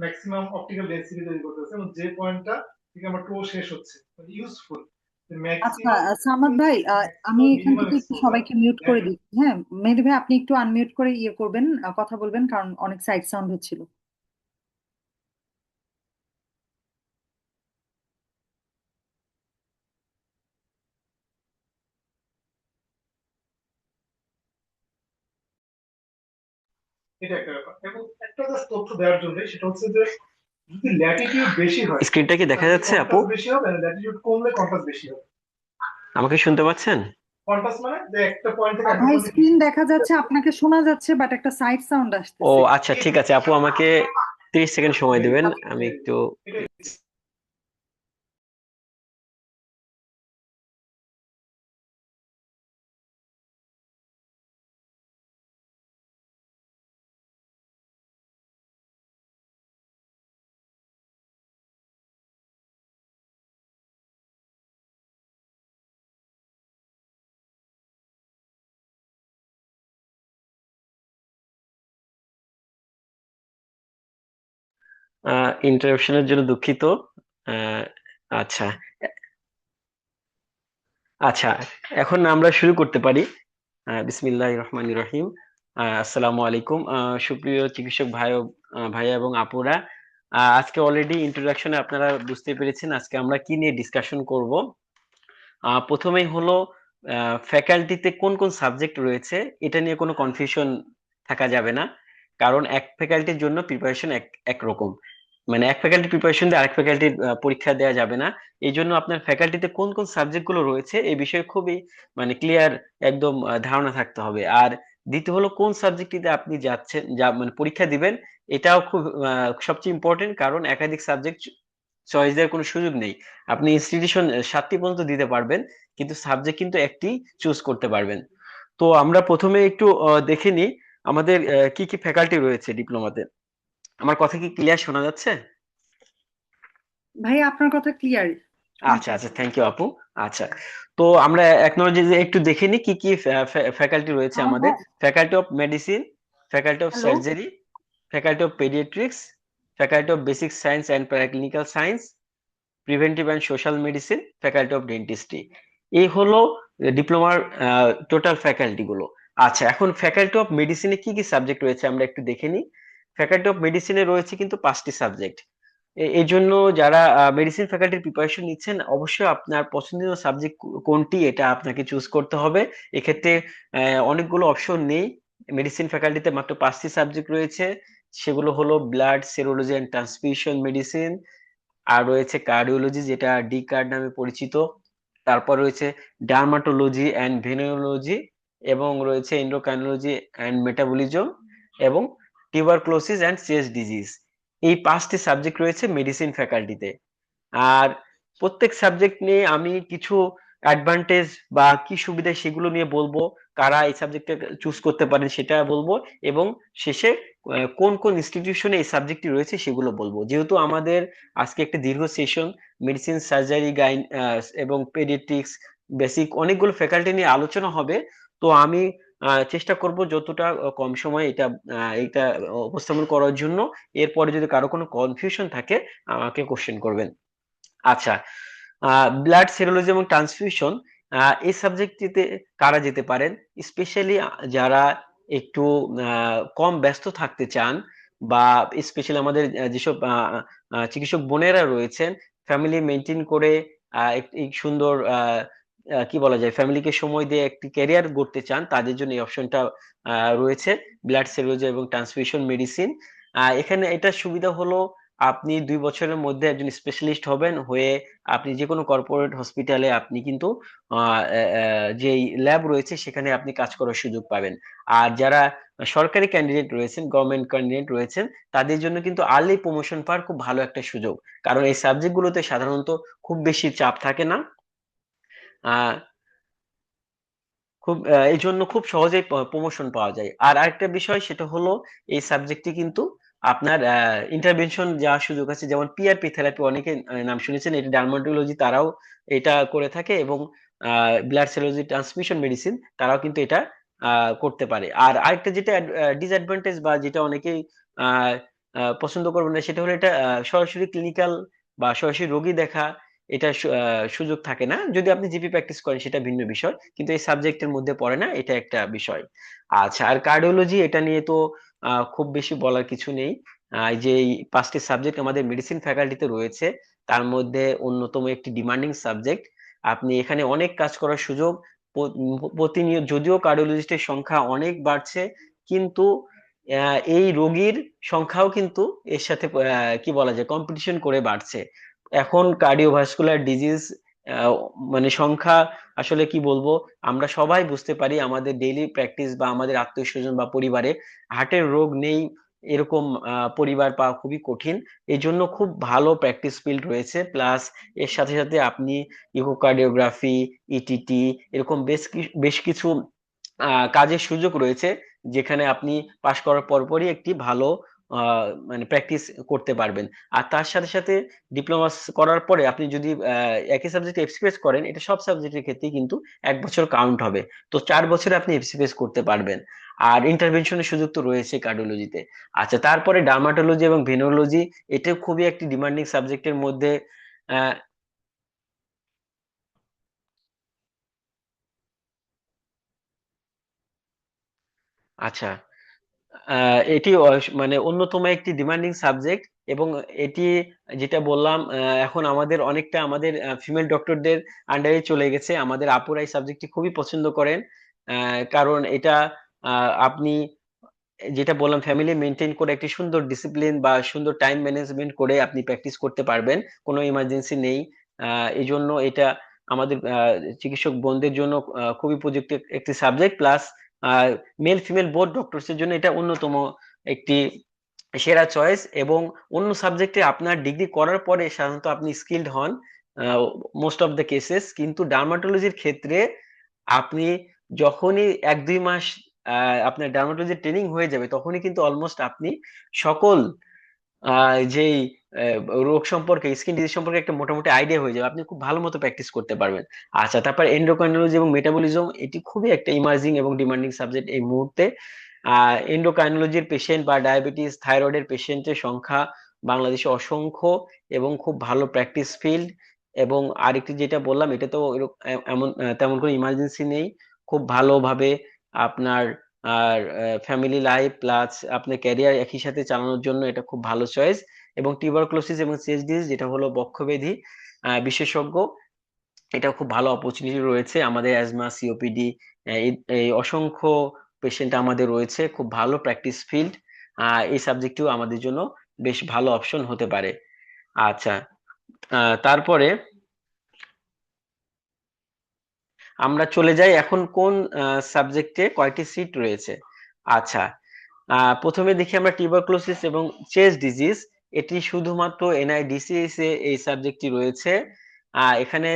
ম্যাক্সিমাম অপটিক্যাল ডেন্সিটি তৈরি করতেছে, এবং যে পয়েন্টটা থেকে আমার টো শেষ হচ্ছে, ইউজফুল আচ্ছা ম্যাক্সিমাম সামাদ ভাই, আমি ম্যাক্সিমাম এখান মিনিমাম থেকে একটু এক্সপোজার সবাইকে মিউট দ্যাট করে দিচ্ছি। হ্যাঁ, মেহেদী ভাই আপনি একটু আনমিউট করে ইয়ে করবেন, কথা বলবেন, কারণ অনেক সাইড সাউন্ড হচ্ছিল। এটা একটা ব্যাপার। এবং একটা জাস্ট তথ্য দেওয়ার জন্য, সেটা হচ্ছে যে যদি ল্যাটিটিউড বেশি হয় স্ক্রিনটা কি দেখা তাহলে যাচ্ছে আপু? কন্ট্রাস্ট বেশি হবে, আর ল্যাটিটিউড কমলে কন্ট্রাস্ট বেশি হবে। আমাকে শুনতে পাচ্ছেন? কন্ট্রাস্ট মানে যে একটা পয়েন্ট থেকে একটা ভাই পয়েন্টে স্ক্রিন দেখা যাচ্ছে, আপনাকে শোনা যাচ্ছে, বাট একটা সাইড সাউন্ড ও আসতেছে। আচ্ছা, ঠিক আছে আপু, আমাকে 30 সেকেন্ড সময় দিবেন, আচ্ছা, আমি একটু। ইন্টারাপশনের জন্য দুঃখিত। আহ, আচ্ছা, আচ্ছা, এখন আমরা শুরু করতে পারি। বিসমিল্লাহির রহমানির রহিম। আসসালামু আলাইকুম সুপ্রিয় চিকিৎসক ভাইয়া এবং আপুরা। আজকে অলরেডি ইন্ট্রোডাকশনে আপনারা বুঝতে পেরেছেন আজকে আমরা কি নিয়ে ডিসকাশন করব। প্রথমেই হলো ফ্যাকাল্টিতে কোন কোন সাবজেক্ট রয়েছে, এটা নিয়ে কোনো কনফিউশন থাকা যাবে না। কারণ এক ফ্যাকাল্টির জন্য প্রিপারেশন একরকম, মানে এক ফ্যাকাল্টি প্রিপারেশন দিয়ে আরেক ফ্যাকাল্টির পরীক্ষা দেওয়া যাবে না। এই জন্য আপনার ফ্যাকাল্টিতে কোন কোন সাবজেক্ট গুলো রয়েছে এই বিষয়ে খুবই মানে ক্লিয়ার একদম ধারণা থাকতে হবে। আর দ্বিতীয় হলো কোন সাবজেক্টটিতে আপনি যাচ্ছেন, যা মানে পরীক্ষা দিবেন, এটাও খুব সবচেয়ে ইম্পর্টেন্ট, কারণ একাধিক সাবজেক্ট চয়েস দেওয়ার কোনো সুযোগ নেই। আপনি ইনস্টিটিউশন 7টি পর্যন্ত দিতে পারবেন, কিন্তু সাবজেক্ট কিন্তু একটি চুজ করতে পারবেন। তো আমরা প্রথমে একটু দেখে নিই আমাদের কি কি ফ্যাকাল্টি রয়েছে ডিপ্লোমাতে। আমার কথা কি ক্লিয়ার শোনা যাচ্ছে? ভাই আপনার কথা ক্লিয়ার আচ্ছা, শুনছি। আচ্ছা, থ্যাংক ইউ আপু। আচ্ছা, তো আমরা এক নম্বর যে একটু দেখে নিই কি কি ফ্যাকাল্টি রয়েছে সামাদ আমাদের। ভাই, faculty of medicine, faculty of hello. Surgery, faculty of paediatrics, faculty of basic science and paraclinical science, preventive and social medicine, faculty of dentistry. এই হলো ডিপ্লোমার টোটাল ফ্যাকাল্টি গুলো। আচ্ছা, এখন ফ্যাকাল্টি অফ মেডিসিনে কি কি সাবজেক্ট রয়েছে আমরা একটু দেখে নিই। ফ্যাকাল্টি অফ মেডিসিনে রয়েছে কিন্তু 5টি সাবজেক্ট। এই জন্য যারা মেডিসিন ফ্যাকাল্টির প্রিপারেশন নিচ্ছেন, অবশ্যই আপনার পছন্দের সাবজেক্ট কোনটি এটা আপনাকে চুজ করতে হবে। এক্ষেত্রে অনেকগুলো অপশন নেই। মেডিসিন ফ্যাকাল্টিতে মাত্র 5টি সাবজেক্ট রয়েছে, সেগুলো হলো blood, serology and transfusion medicine, আর রয়েছে কার্ডিওলজি যেটা ডি কার্ড নামে পরিচিত, তারপর রয়েছে ডার্মাটোলজি অ্যান্ড ভেনেরোলজি, এবং রয়েছে এন্ডোক্রাইনোলজি অ্যান্ড মেটাবলিজম, এবং টিউবারক্লোসিস অ্যান্ড চেস্ট ডিজিজ। এই 5টি সাবজেক্ট রয়েছে মেডিসিন ফ্যাকাল্টিতে। আর প্রত্যেক সাবজেক্ট নিয়ে আমি কিছু অ্যাডভান্টেজ বা কি সুবিধা সেগুলো নিয়ে বলবো, কারা এই সাবজেক্টটা চুজ করতে পারেন সেটা বলবো, এবং শেষে কোন কোন ইনস্টিটিউশনে এই সাবজেক্টটি রয়েছে সেগুলো বলবো। যেহেতু আমাদের আজকে একটা দীর্ঘ সেশন, মেডিসিন, সার্জারি, এবং পেডিয়াট্রিক্স, বেসিক অনেকগুলো ফ্যাকাল্টি নিয়ে আলোচনা হবে। তো আমি চেষ্টা করব যতটা কম সময়ে এটা উপস্থাপন করার জন্য। এরপরে যদি কারো কোনো কনফিউশন থাকে আমাকে কোশ্চেন করবেন। আচ্ছা, ব্লাড, সেরোলজি এবং ট্রান্সফিউশন, এই সাবজেক্টটিতে কারা যেতে পারেন? স্পেশালি যারা একটু কম ব্যস্ত থাকতে চান, বা স্পেশালি আমাদের যেসব চিকিৎসক বোনেরা রয়েছেন, ফ্যামিলি মেনটেন করে একটি সুন্দর কি বলা যায়, ফ্যামিলিকে সময় দিয়ে একটি ক্যারিয়ার গড়তে চান, তাদের জন্য এই অপশনটা রয়েছে, ব্লাড, সেরোলজি এবং ট্রান্সফিউশন মেডিসিন। এখানে এটা সুবিধা হলো আপনি 2 বছরের মধ্যে একজন স্পেশালিস্ট হবেন, হয়ে আপনি যে কোনো কর্পোরেট হসপিটালে আপনি কিন্তু যেই ল্যাব রয়েছে সেখানে আপনি কাজ করার সুযোগ পাবেন। আর যারা সরকারি ক্যান্ডিডেট রয়েছেন, গভর্নমেন্ট ক্যান্ডিডেট রয়েছেন, তাদের জন্য কিন্তু আর্লি প্রমোশন পাওয়ার খুব ভালো একটা সুযোগ, কারণ এই সাবজেক্টগুলোতে সাধারণত খুব বেশি চাপ থাকে না। আহ এই জন্য খুব সহজেই প্রমোশন পাওয়া যায়। আর আরেকটা বিষয় সেটা হলো এই সাবজেক্টটি কিন্তু আপনার ইন্টারভেনশন যাওয়ার সুযোগ আছে, যেমন পিআরপি থেরাপি, অনেকে নাম শুনেছেন, এটা ডার্মাটোলজি তারাও এটা করে থাকে, এবং ব্লাড সেলোজি ট্রান্সমিশন মেডিসিন তারাও কিন্তু এটা করতে পারে। আর আরেকটা যেটা ডিসঅ্যাডভান্টেজ বা যেটা অনেকেই পছন্দ করবেন না, সেটা হলো এটা সরাসরি ক্লিনিক্যাল বা সরাসরি রোগী দেখা, এটা সুযোগ থাকে না। যদি আপনি জিপি প্র্যাকটিস করেন সেটা ভিন্ন বিষয়, কিন্তু এই সাবজেক্টের মধ্যে পড়ে না, এটা একটা বিষয়। আচ্ছা, আর কার্ডিওলজি এটা নিয়ে তো খুব বেশি বলার কিছু নেই। এই যে এই 5টি সাবজেক্ট আমাদের মেডিসিন ফ্যাকাল্টিতে রয়েছে, তার মধ্যে অন্যতম একটি ডিমান্ডিং সাবজেক্ট। আপনি এখানে অনেক কাজ করার সুযোগ। প্রতিনিয়ত যদিও কার্ডিওলজিস্টের সংখ্যা অনেক বাড়ছে, কিন্তু এই রোগীর সংখ্যাও কিন্তু এর সাথে কি বলা যায় কম্পিটিশন করে বাড়ছে। এখন কার্ডিওভাস্কুলার ডিজিজ মানে সংখ্যা, আসলে কি বলবো, আমরা সবাই বুঝতে পারি আমাদের ডেইলি প্র্যাকটিস বা আমাদের আত্মীয় স্বজন বা পরিবারে হার্টের রোগ নেই এরকম পরিবার পাওয়া খুবই কঠিন। এই জন্য খুব ভালো প্র্যাকটিস ফিল্ড রয়েছে, প্লাস এর সাথে সাথে আপনি ইকোকার্ডিওগ্রাফি, ইটিটি, এরকম বেশ কিছু কাজের সুযোগ রয়েছে, যেখানে আপনি পাশ করার পরপরই একটি ভালো মানে প্র্যাকটিস করতে পারবেন। আর তার সাথে সাথে ডিপ্লোমা করার পরে আপনি যদি একই সাবজেক্টে এফসিপিএস করেন, এটা সব সাবজেক্টের ক্ষেত্রেই কিন্তু 1 বছর কাউন্ট হবে। তো 4 বছরে আপনি এফসিপিএস করতে পারবেন। আর ইন্টারভেনশনের সুযোগ তো রয়েছে কার্ডিওলজিতে। আচ্ছা, তারপরে ডার্মাটোলজি এবং ভেনোলজি, এটা খুবই একটি ডিমান্ডিং সাবজেক্টের মধ্যে। আহ আচ্ছা, এটি মানে অন্যতম একটি ডিমান্ডিং সাবজেক্ট। এবং এটি, যেটা বললাম, এখন আমাদের অনেকটা আমাদের ফিমেল ডক্টরদের আন্ডারে চলে গেছে। আমাদের আপুরা এই সাবজেক্টটি খুবই পছন্দ করেন, কারণ এটা আপনি যেটা বললাম ফ্যামিলি মেনটেন করে একটি সুন্দর ডিসিপ্লিন বা সুন্দর টাইম ম্যানেজমেন্ট করে আপনি প্র্যাকটিস করতে পারবেন, কোনো ইমার্জেন্সি নেই। এই জন্য এটা আমাদের চিকিৎসক বোনদের জন্য খুবই উপযুক্ত একটি subject. Plus male female both doctors এর জন্য এটা অন্যতম একটি সেরা চয়েস। এবং অন্য সাবজেক্টে আপনার ডিগ্রি করার পরে সাধারণত আপনি স্কিলড হন মোস্ট অফ দ্য কেসেস, কিন্তু ডার্মাটোলজির ক্ষেত্রে আপনি যখনই 1-2 মাস আপনার ডার্মাটোলজি ট্রেনিং হয়ে যাবে, তখনই কিন্তু অলমোস্ট আপনি সকল যেই রোগ সম্পর্কে, স্কিন ডিজিজ সম্পর্কে একটা মোটামুটি আইডিয়া হয়ে যাবে, আপনি খুব ভালো মতো প্র্যাকটিস করতে পারবেন। আচ্ছা, তারপর এন্ডোক্রাইনোলজি এবং মেটাবলিজম, এটি খুবই একটা ইমার্জিং এবং ডিমান্ডিং সাবজেক্ট এই মুহূর্তে। এন্ডোক্রাইনোলজির পেশেন্ট বা ডায়াবেটিস থাইরয়েডের পেশেন্টের সংখ্যা বাংলাদেশে অসংখ্য, এবং খুব ভালো প্র্যাকটিস ফিল্ড। এবং আরেকটি যেটা বললাম, এটা তো এমন তেমন কোনো ইমার্জেন্সি নেই, খুব ভালোভাবে আপনার আর ফ্যামিলি লাইফ প্লাস আপনার ক্যারিয়ার একই সাথে চালানোর জন্য এটা খুব ভালো চয়েস। এবং টিউবারকুলোসিস এবং সিএসডি, যেটা হলো বক্ষব্যাধি বিশেষজ্ঞ, এটা খুব ভালো অপরচুনিটি রয়েছে। আমাদের অ্যাজমা, সিওপিডি, এই এই অসংখ্য পেশেন্ট আমাদের রয়েছে, খুব ভালো প্র্যাকটিস ফিল্ড। এই সাবজেক্টটিও আমাদের জন্য বেশ ভালো অপশন হতে পারে। আচ্ছা, তারপরে আমরা চলে যাই এখন কোন সাবজেক্টে কয়টি সিট রয়েছে। আচ্ছা, প্রথমে দেখি আমরা টিউবারকুলোসিস এবং চেস্ট ডিজিজ। এটি শুধুমাত্র এনআইডিসিএস এ এই সাবজেক্টটি রয়েছে। এখানে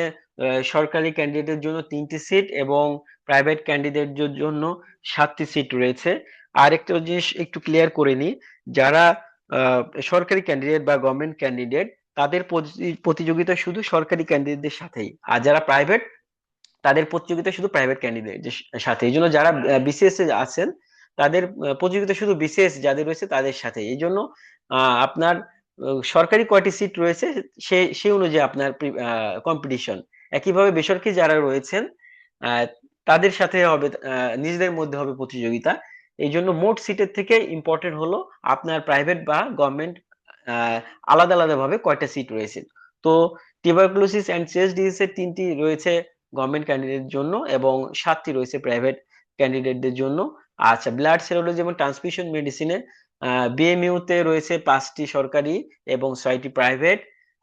সরকারি ক্যান্ডিডেটের জন্য 3টি সিট এবং প্রাইভেট ক্যান্ডিডেটদের জন্য 7টি সিট রয়েছে। আর একটা জিনিস একটু ক্লিয়ার করে নিই, যারা আহ, সরকারি ক্যান্ডিডেট বা গভর্নমেন্ট ক্যান্ডিডেট, তাদের প্রতিযোগিতা শুধু সরকারি ক্যান্ডিডেটদের সাথেই। আর যারা প্রাইভেট, তাদের প্রতিযোগিতা শুধু প্রাইভেট ক্যান্ডিডেটের সাথে। এই জন্য যারা বিসিএস এ আছেন, তাদের প্রতিযোগিতা শুধু বিসিএস যাদের রয়েছে তাদের সাথে। এই জন্য আপনার সরকারি কয়টি সিট রয়েছে সেই অনুযায়ী আপনার কম্পিটিশন। একইভাবে বেসরকারি যারা রয়েছেন আহ, তাদের সাথে হবে, নিজেদের মধ্যে হবে প্রতিযোগিতা। এই জন্য মোট সিটের থেকে ইম্পর্টেন্ট হলো আপনার প্রাইভেট বা গভর্নমেন্ট আলাদা আলাদা ভাবে কয়টা সিট রয়েছে। তো টিউবারকুলোসিস এন্ড চেস্ট ডিজিজ এর 3টি রয়েছে গভর্নমেন্ট ক্যান্ডিডেটের জন্য এবং 7টি রয়েছে প্রাইভেট ক্যান্ডিডেটদের জন্য। আচ্ছা, ব্লাড সেরোলজি এবং ট্রান্সফিউশন মেডিসিনে বিএমইউ তে রয়েছে 5টি সরকারি এবং 6টি প্রাইভেট।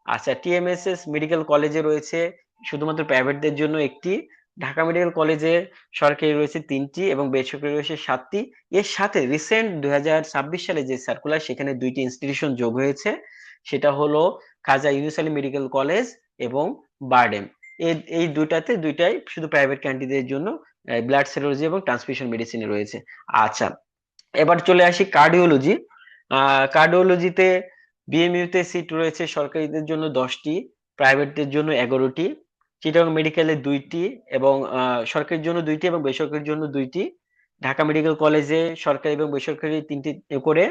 আচ্ছা, টিএমএসএস মেডিকেল কলেজে রয়েছে শুধুমাত্র প্রাইভেটদের জন্য একটি। ঢাকা মেডিকেল কলেজে সরকারি রয়েছে 3টি এবং বেসরকারি রয়েছে 7টি। এর সাথে রিসেন্ট 2026 সালে যে সার্কুলার, সেখানে 2টি ইনস্টিটিউশন যোগ হয়েছে, সেটা হলো খাজা ইউনুস আলী মেডিকেল কলেজ এবং বারডেম। এই দুইটাই শুধু প্রাইভেট ক্যান্ডিডেটের জন্য ব্লাড সেরোলজি এবং ট্রান্সফিউশন মেডিসিনে রয়েছে। আচ্ছা, এবার চলে আসি কার্ডিওলজি। কার্ডিওলজিতে বিএমইউ তে সিট রয়েছে সরকারিদের জন্য 10টি, প্রাইভেটদের জন্য 11টি। চিটাগং মেডিকেলে 2টি এবং সরকারির জন্য 2টি এবং বেসরকারির জন্য 2টি। ঢাকা মেডিকেল কলেজে সরকারি এবং বেসরকারি 3টি করে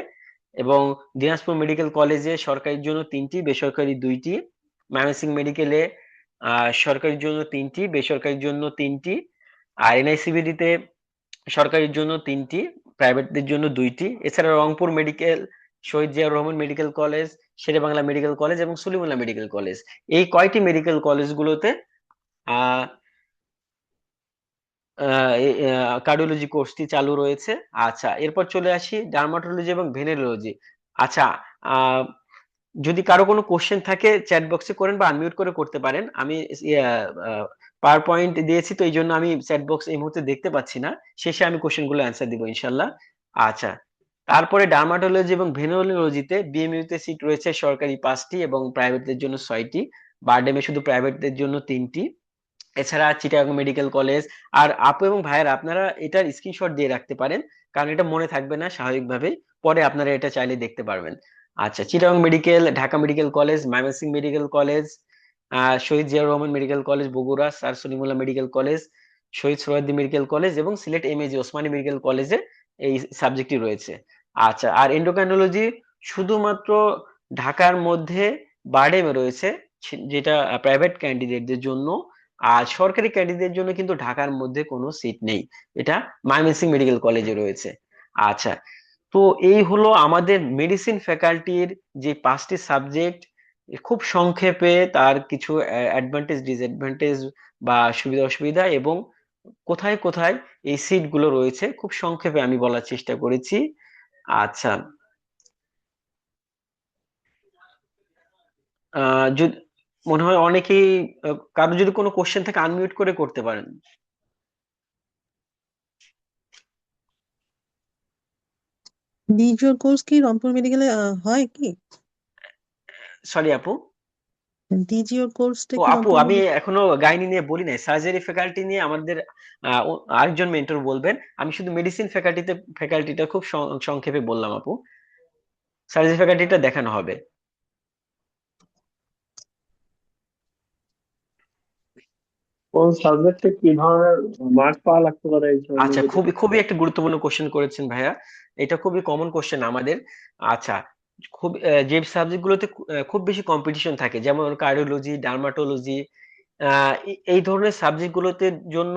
এবং দিনাজপুর মেডিকেল কলেজে সরকারির জন্য 3টি, বেসরকারি 2টি। ময়মনসিংহ মেডিকেলে সরকারির জন্য 3টি, বেসরকারির জন্য 3টি। আর এনআইসিবিডি তে সরকারির জন্য 3টি, প্রাইভেটদের জন্য 2টি। এছাড়া Rangpur medical, Shaheed Ziaur Rahman medical college, Sher e Bangla medical college এবং সলিমুল্লাহ মেডিকেল কলেজ, এই কয়টি মেডিকেল কলেজগুলোতে আহ কার্ডিওলজি কোর্সটি চালু রয়েছে। আচ্ছা, এরপর চলে আসি ডার্মাটোলজি এবং ভেনেরোলজি। আচ্ছা, আহ যদি কারো কোনো কোশ্চেন থাকে চ্যাট বক্সে করেন বা আনমিউট করে করতে পারেন। আমি পাওয়ার পয়েন্ট দিয়েছি, তো এই জন্য আমি চ্যাট বক্স এই মুহূর্তে দেখতে পাচ্ছি না। শেষে আমি কোশ্চেন গুলো অ্যান্সার দিব ইনশাল্লাহ। আচ্ছা, তারপরে ডার্মাটোলজি এবং ভেনেরোলজিতে বিএমইউ তে সিট রয়েছে সরকারি 5টি এবং প্রাইভেটদের জন্য 6টি। বারডেমে শুধু প্রাইভেটদের জন্য 3টি। এছাড়া চিটাগং মেডিকেল কলেজ। আর আপু এবং ভাইয়েরা, আপনারা এটার স্ক্রিনশট দিয়ে রাখতে পারেন, কারণ এটা মনে থাকবে না স্বাভাবিকভাবেই, পরে আপনারা এটা চাইলে দেখতে পারবেন। আচ্ছা, Chittagong medical, Dhaka medical college, Mymensingh medical college, Shaheed Ziaur Rahman medical college Bogura, sir Salimullah medical college, Shaheed Suhrawardy medical college এবং সিলেট এমএজি ওসমানী মেডিকেল কলেজে এই সাবজেক্টটি রয়েছে। আচ্ছা, আর এন্ডোক্রাইনোলজি শুধুমাত্র ঢাকার মধ্যে বারডেমে রয়েছে, যেটা প্রাইভেট ক্যান্ডিডেটদের জন্য। আর সরকারি ক্যান্ডিডেটদের জন্য কিন্তু ঢাকার মধ্যে কোনো সিট নেই, এটা ময়মনসিংহ মেডিকেল কলেজে রয়েছে। আচ্ছা, তো এই হলো আমাদের মেডিসিন ফ্যাকাল্টির যে 5টি সাবজেক্ট। খুব সংক্ষেপে তার কিছু অ্যাডভান্টেজ, ডিসঅ্যাডভান্টেজ বা সুবিধা অসুবিধা এবং কোথায় কোথায় এই সিট গুলো রয়েছে খুব সংক্ষেপে আমি বলার চেষ্টা করেছি। আচ্ছা, যদি মনে হয় অনেকেই, কারো যদি কোনো কোশ্চেন থাকে আনমিউট করে করতে পারেন। ডিজিটাল কোর্স কি রংপুর মেডিকেলে হয় কি? সরি আপু। ডিজিও কোর্সটা ও কি আপু, রংপুর আমি মেডিকেল? এখনো গাইনি নিয়ে বলি নাই, সার্জারি ফ্যাকাল্টি নিয়ে আমাদের আরেকজন মেন্টর বলবেন। আমি শুধু মেডিসিন ফ্যাকাল্টিটা খুব সংক্ষেপে বললাম আপু। সার্জারি ফ্যাকাল্টিটা দেখানো হবে। কোন সাবজেক্টে কি ধরনের মার্ক পাওয়া লাগতে পারে এই আচ্ছা, সম্বন্ধে যদি খুবই খুবই একটা গুরুত্বপূর্ণ কোশ্চেন করেছেন ভাইয়া। এটা খুবই কমন কোশ্চেন আমাদের। আচ্ছা, খুব যে সাবজেক্ট গুলোতে খুব বেশি কম্পিটিশন থাকে, যেমন কার্ডিওলজি, ডার্মাটোলজি, এই ধরনের সাবজেক্ট গুলোতে জন্য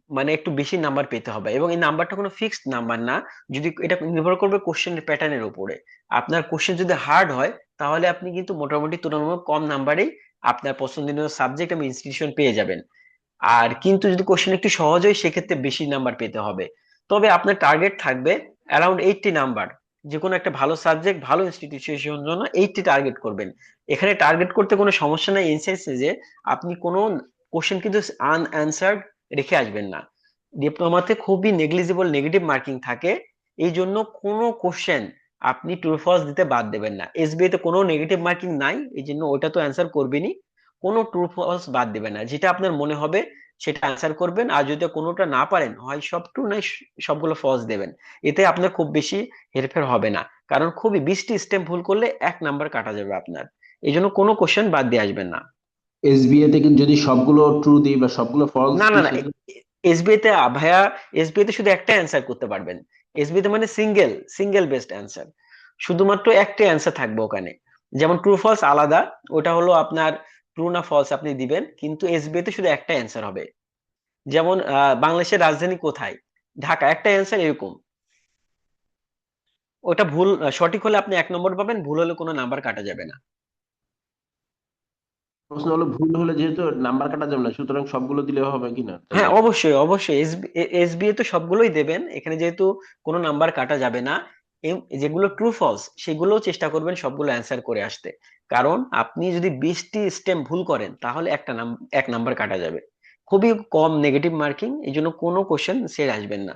মানে একটু বেশি নাম্বার পেতে হবে, এবং এই নাম্বারটা কোনো ফিক্সড নাম্বার না। যদি এটা নির্ভর করবে কোশ্চেনের প্যাটার্নের উপরে। আপনার কোশ্চেন যদি হার্ড হয়, তাহলে আপনি কিন্তু মোটামুটি তুলনামূলক কম নাম্বারেই আপনার পছন্দনীয় সাবজেক্ট এবং ইনস্টিটিউশন পেয়ে যাবেন। আর কিন্তু যদি কোশ্চেন একটু সহজ হয়, সেক্ষেত্রে বেশি নাম্বার পেতে হবে। তবে আপনার টার্গেট থাকবে অ্যারাউন্ড 80 নাম্বার। যে কোনো একটা ভালো সাবজেক্ট, ভালো ইনস্টিটিউশনের জন্য 80 টার্গেট করবেন। এখানে টার্গেট করতে কোনো সমস্যা নাই, ইন সেন্সে যে আপনি কোনো কোশ্চেন কিন্তু আনঅ্যান্সার্ড রেখে আসবেন না। ডিপ্লোমাতে খুবই নেগলিজিবল নেগেটিভ মার্কিং থাকে, এই জন্য কোনো কোশ্চেন আপনি ট্রু ফলস দিতে বাদ দেবেন না। এসবিআই তে কোনো নেগেটিভ মার্কিং নাই, এই জন্য ওটা তো অ্যান্সার করবেনই। কোনো ট্রু ফলস বাদ দিবেন না, যেটা আপনার মনে হবে সেটা অ্যান্সার করবেন। আর যদি কোনোটা না পারেন, হয় সব ট্রু নাই সবগুলো ফলস দেবেন। এতে আপনার খুব বেশি হেরফের হবে না, কারণ খুবই 20টি স্টেপ ভুল করলে 1 নাম্বার কাটা যাবে আপনার। এই জন্য কোনো কোশ্চেন বাদ দিয়ে আসবেন না। এসবিএ তে কিন্তু যদি সবগুলো ট্রু দিই বা সবগুলো ফলস না না দিই না, সেক্ষেত্রে এসবিআই তে ভাইয়া, এসবিআই তে শুধু একটা অ্যান্সার করতে পারবেন। এসবিআই তে মানে সিঙ্গেল সিঙ্গেল বেস্ট অ্যান্সার, শুধুমাত্র একটা অ্যান্সার থাকবে ওখানে। যেমন ট্রু ফলস আলাদা, ওটা হলো আপনার ট্রু না ফলস আপনি দিবেন, কিন্তু এসবিআই তে শুধু একটা অ্যান্সার হবে। যেমন বাংলাদেশের রাজধানী কোথায়, ঢাকা, একটা অ্যান্সার এরকম। ওটা ভুল সঠিক হলে আপনি 1 নম্বর পাবেন, ভুল হলে কোনো নাম্বার কাটা যাবে না। প্রশ্ন হলো ভুল হলে যেহেতু নাম্বার কাটা যাবে না, সুতরাং সবগুলো দিলে হবে কিনা হ্যাঁ, তাইলে? অবশ্যই অবশ্যই, এসবিএ তো সবগুলোই দেবেন, এখানে যেহেতু কোনো নাম্বার কাটা যাবে না। যেগুলো ট্রু ফলস সেগুলোও চেষ্টা করবেন সবগুলো অ্যান্সার করে আসতে, কারণ আপনি যদি 20টি স্টেম ভুল করেন তাহলে 1 নাম্বার কাটা যাবে। খুবই কম নেগেটিভ মার্কিং, এই জন্য কোনো কোশ্চেন সেরে আসবেন না।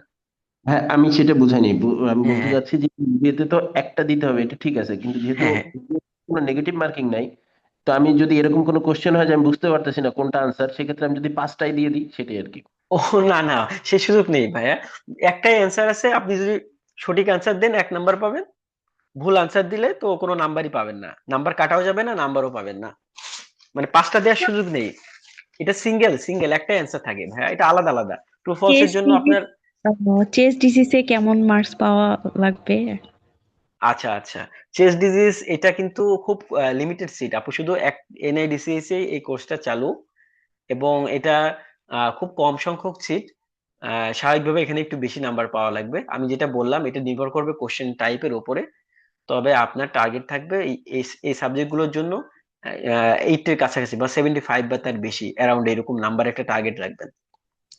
হ্যাঁ, আমি সেটা বুঝাইনি। আমি হ্যাঁ বলতে হ্যাঁ চাচ্ছি যে বিয়েতে তো একটা দিতে হবে, এটা ঠিক আছে, কিন্তু যেহেতু হ্যাঁ হ্যাঁ। কোনো নেগেটিভ মার্কিং নাই, তো আমি যদি এরকম কোনো কোশ্চেন হয় যে আমি বুঝতে পারতেছি না কোনটা আনসার, সেক্ষেত্রে আমি যদি 5টাই দিয়ে দিই সেটাই আর কি। ও না না, সে সুযোগ নেই ভাইয়া। একটাই অ্যান্সার আছে, আপনি যদি সঠিক অ্যান্সার দেন 1 নাম্বার পাবেন, ভুল আনসার দিলে তো কোনো নাম্বারই পাবেন না, নাম্বার কাটাও যাবে না, নাম্বারও পাবেন না। মানে 5টা দেওয়ার সুযোগ নেই। এটা সিঙ্গেল সিঙ্গেল একটা অ্যান্সার থাকে ভাইয়া, এটা আলাদা আলাদা। ট্রু ফলস এর চেস জন্য ডিসিস আপনার চেস ডিসিসে কেমন মার্কস পাওয়া লাগবে? আচ্ছা আচ্ছা, চেস্ট ডিজিজ এটা কিন্তু খুব লিমিটেড সিট আপু, শুধু এক এনআইডিসিএস এই কোর্সটা চালু, এবং এটা খুব কম সংখ্যক সিট। স্বাভাবিকভাবে এখানে একটু বেশি নাম্বার পাওয়া লাগবে। আমি যেটা বললাম এটা নির্ভর করবে কোশ্চেন টাইপের উপরে। তবে আপনার টার্গেট থাকবে এই সাবজেক্ট গুলোর জন্য 80-এর কাছাকাছি বা 75 বা তার বেশি, অ্যারাউন্ড এরকম নাম্বার একটা টার্গেট রাখবেন।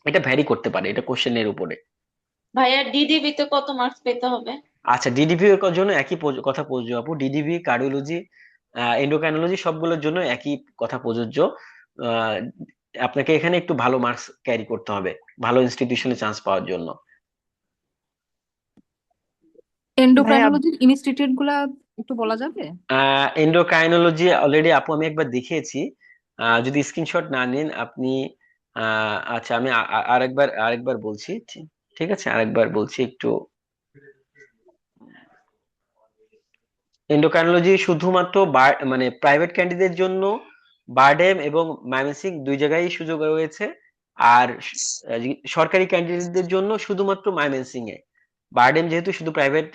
এটা ভ্যারি করতে পারে, এটা কোশ্চেনের উপরে। ভাইয়া ডিডিবি তে কত মার্কস পেতে হবে? আচ্ছা, ডিডিভি এর জন্য একই কথা প্রযোজ্য আপু। ডিডিভি, কার্ডিওলজি, এন্ডোক্রাইনোলজি সবগুলোর জন্য একই কথা প্রযোজ্য। আহ, আপনাকে এখানে একটু ভালো মার্কস ক্যারি করতে হবে ভালো ইনস্টিটিউশনে চান্স পাওয়ার জন্য। ভাইয়া এন্ডোক্রাইনোলজির ইনস্টিটিউট গুলা একটু বলা যাবে? এন্ডোক্রাইনোলজি অলরেডি আপু আমি একবার দেখিয়েছি। যদি স্ক্রিনশট না নিন আপনি, আচ্ছা আমি আরেকবার আরেকবার বলছি। ঠিক আছে, আরেকবার বলছি একটু। এন্ডোক্রাইনোলজি শুধুমাত্র মানে প্রাইভেট ক্যান্ডিডেটদের জন্য বারডেম এবং ময়মনসিংহ দুই জায়গায় সুযোগ রয়েছে। আর সরকারি ক্যান্ডিডেটদের জন্য শুধুমাত্র ময়মনসিংহ এ। বারডেম যেহেতু শুধু প্রাইভেট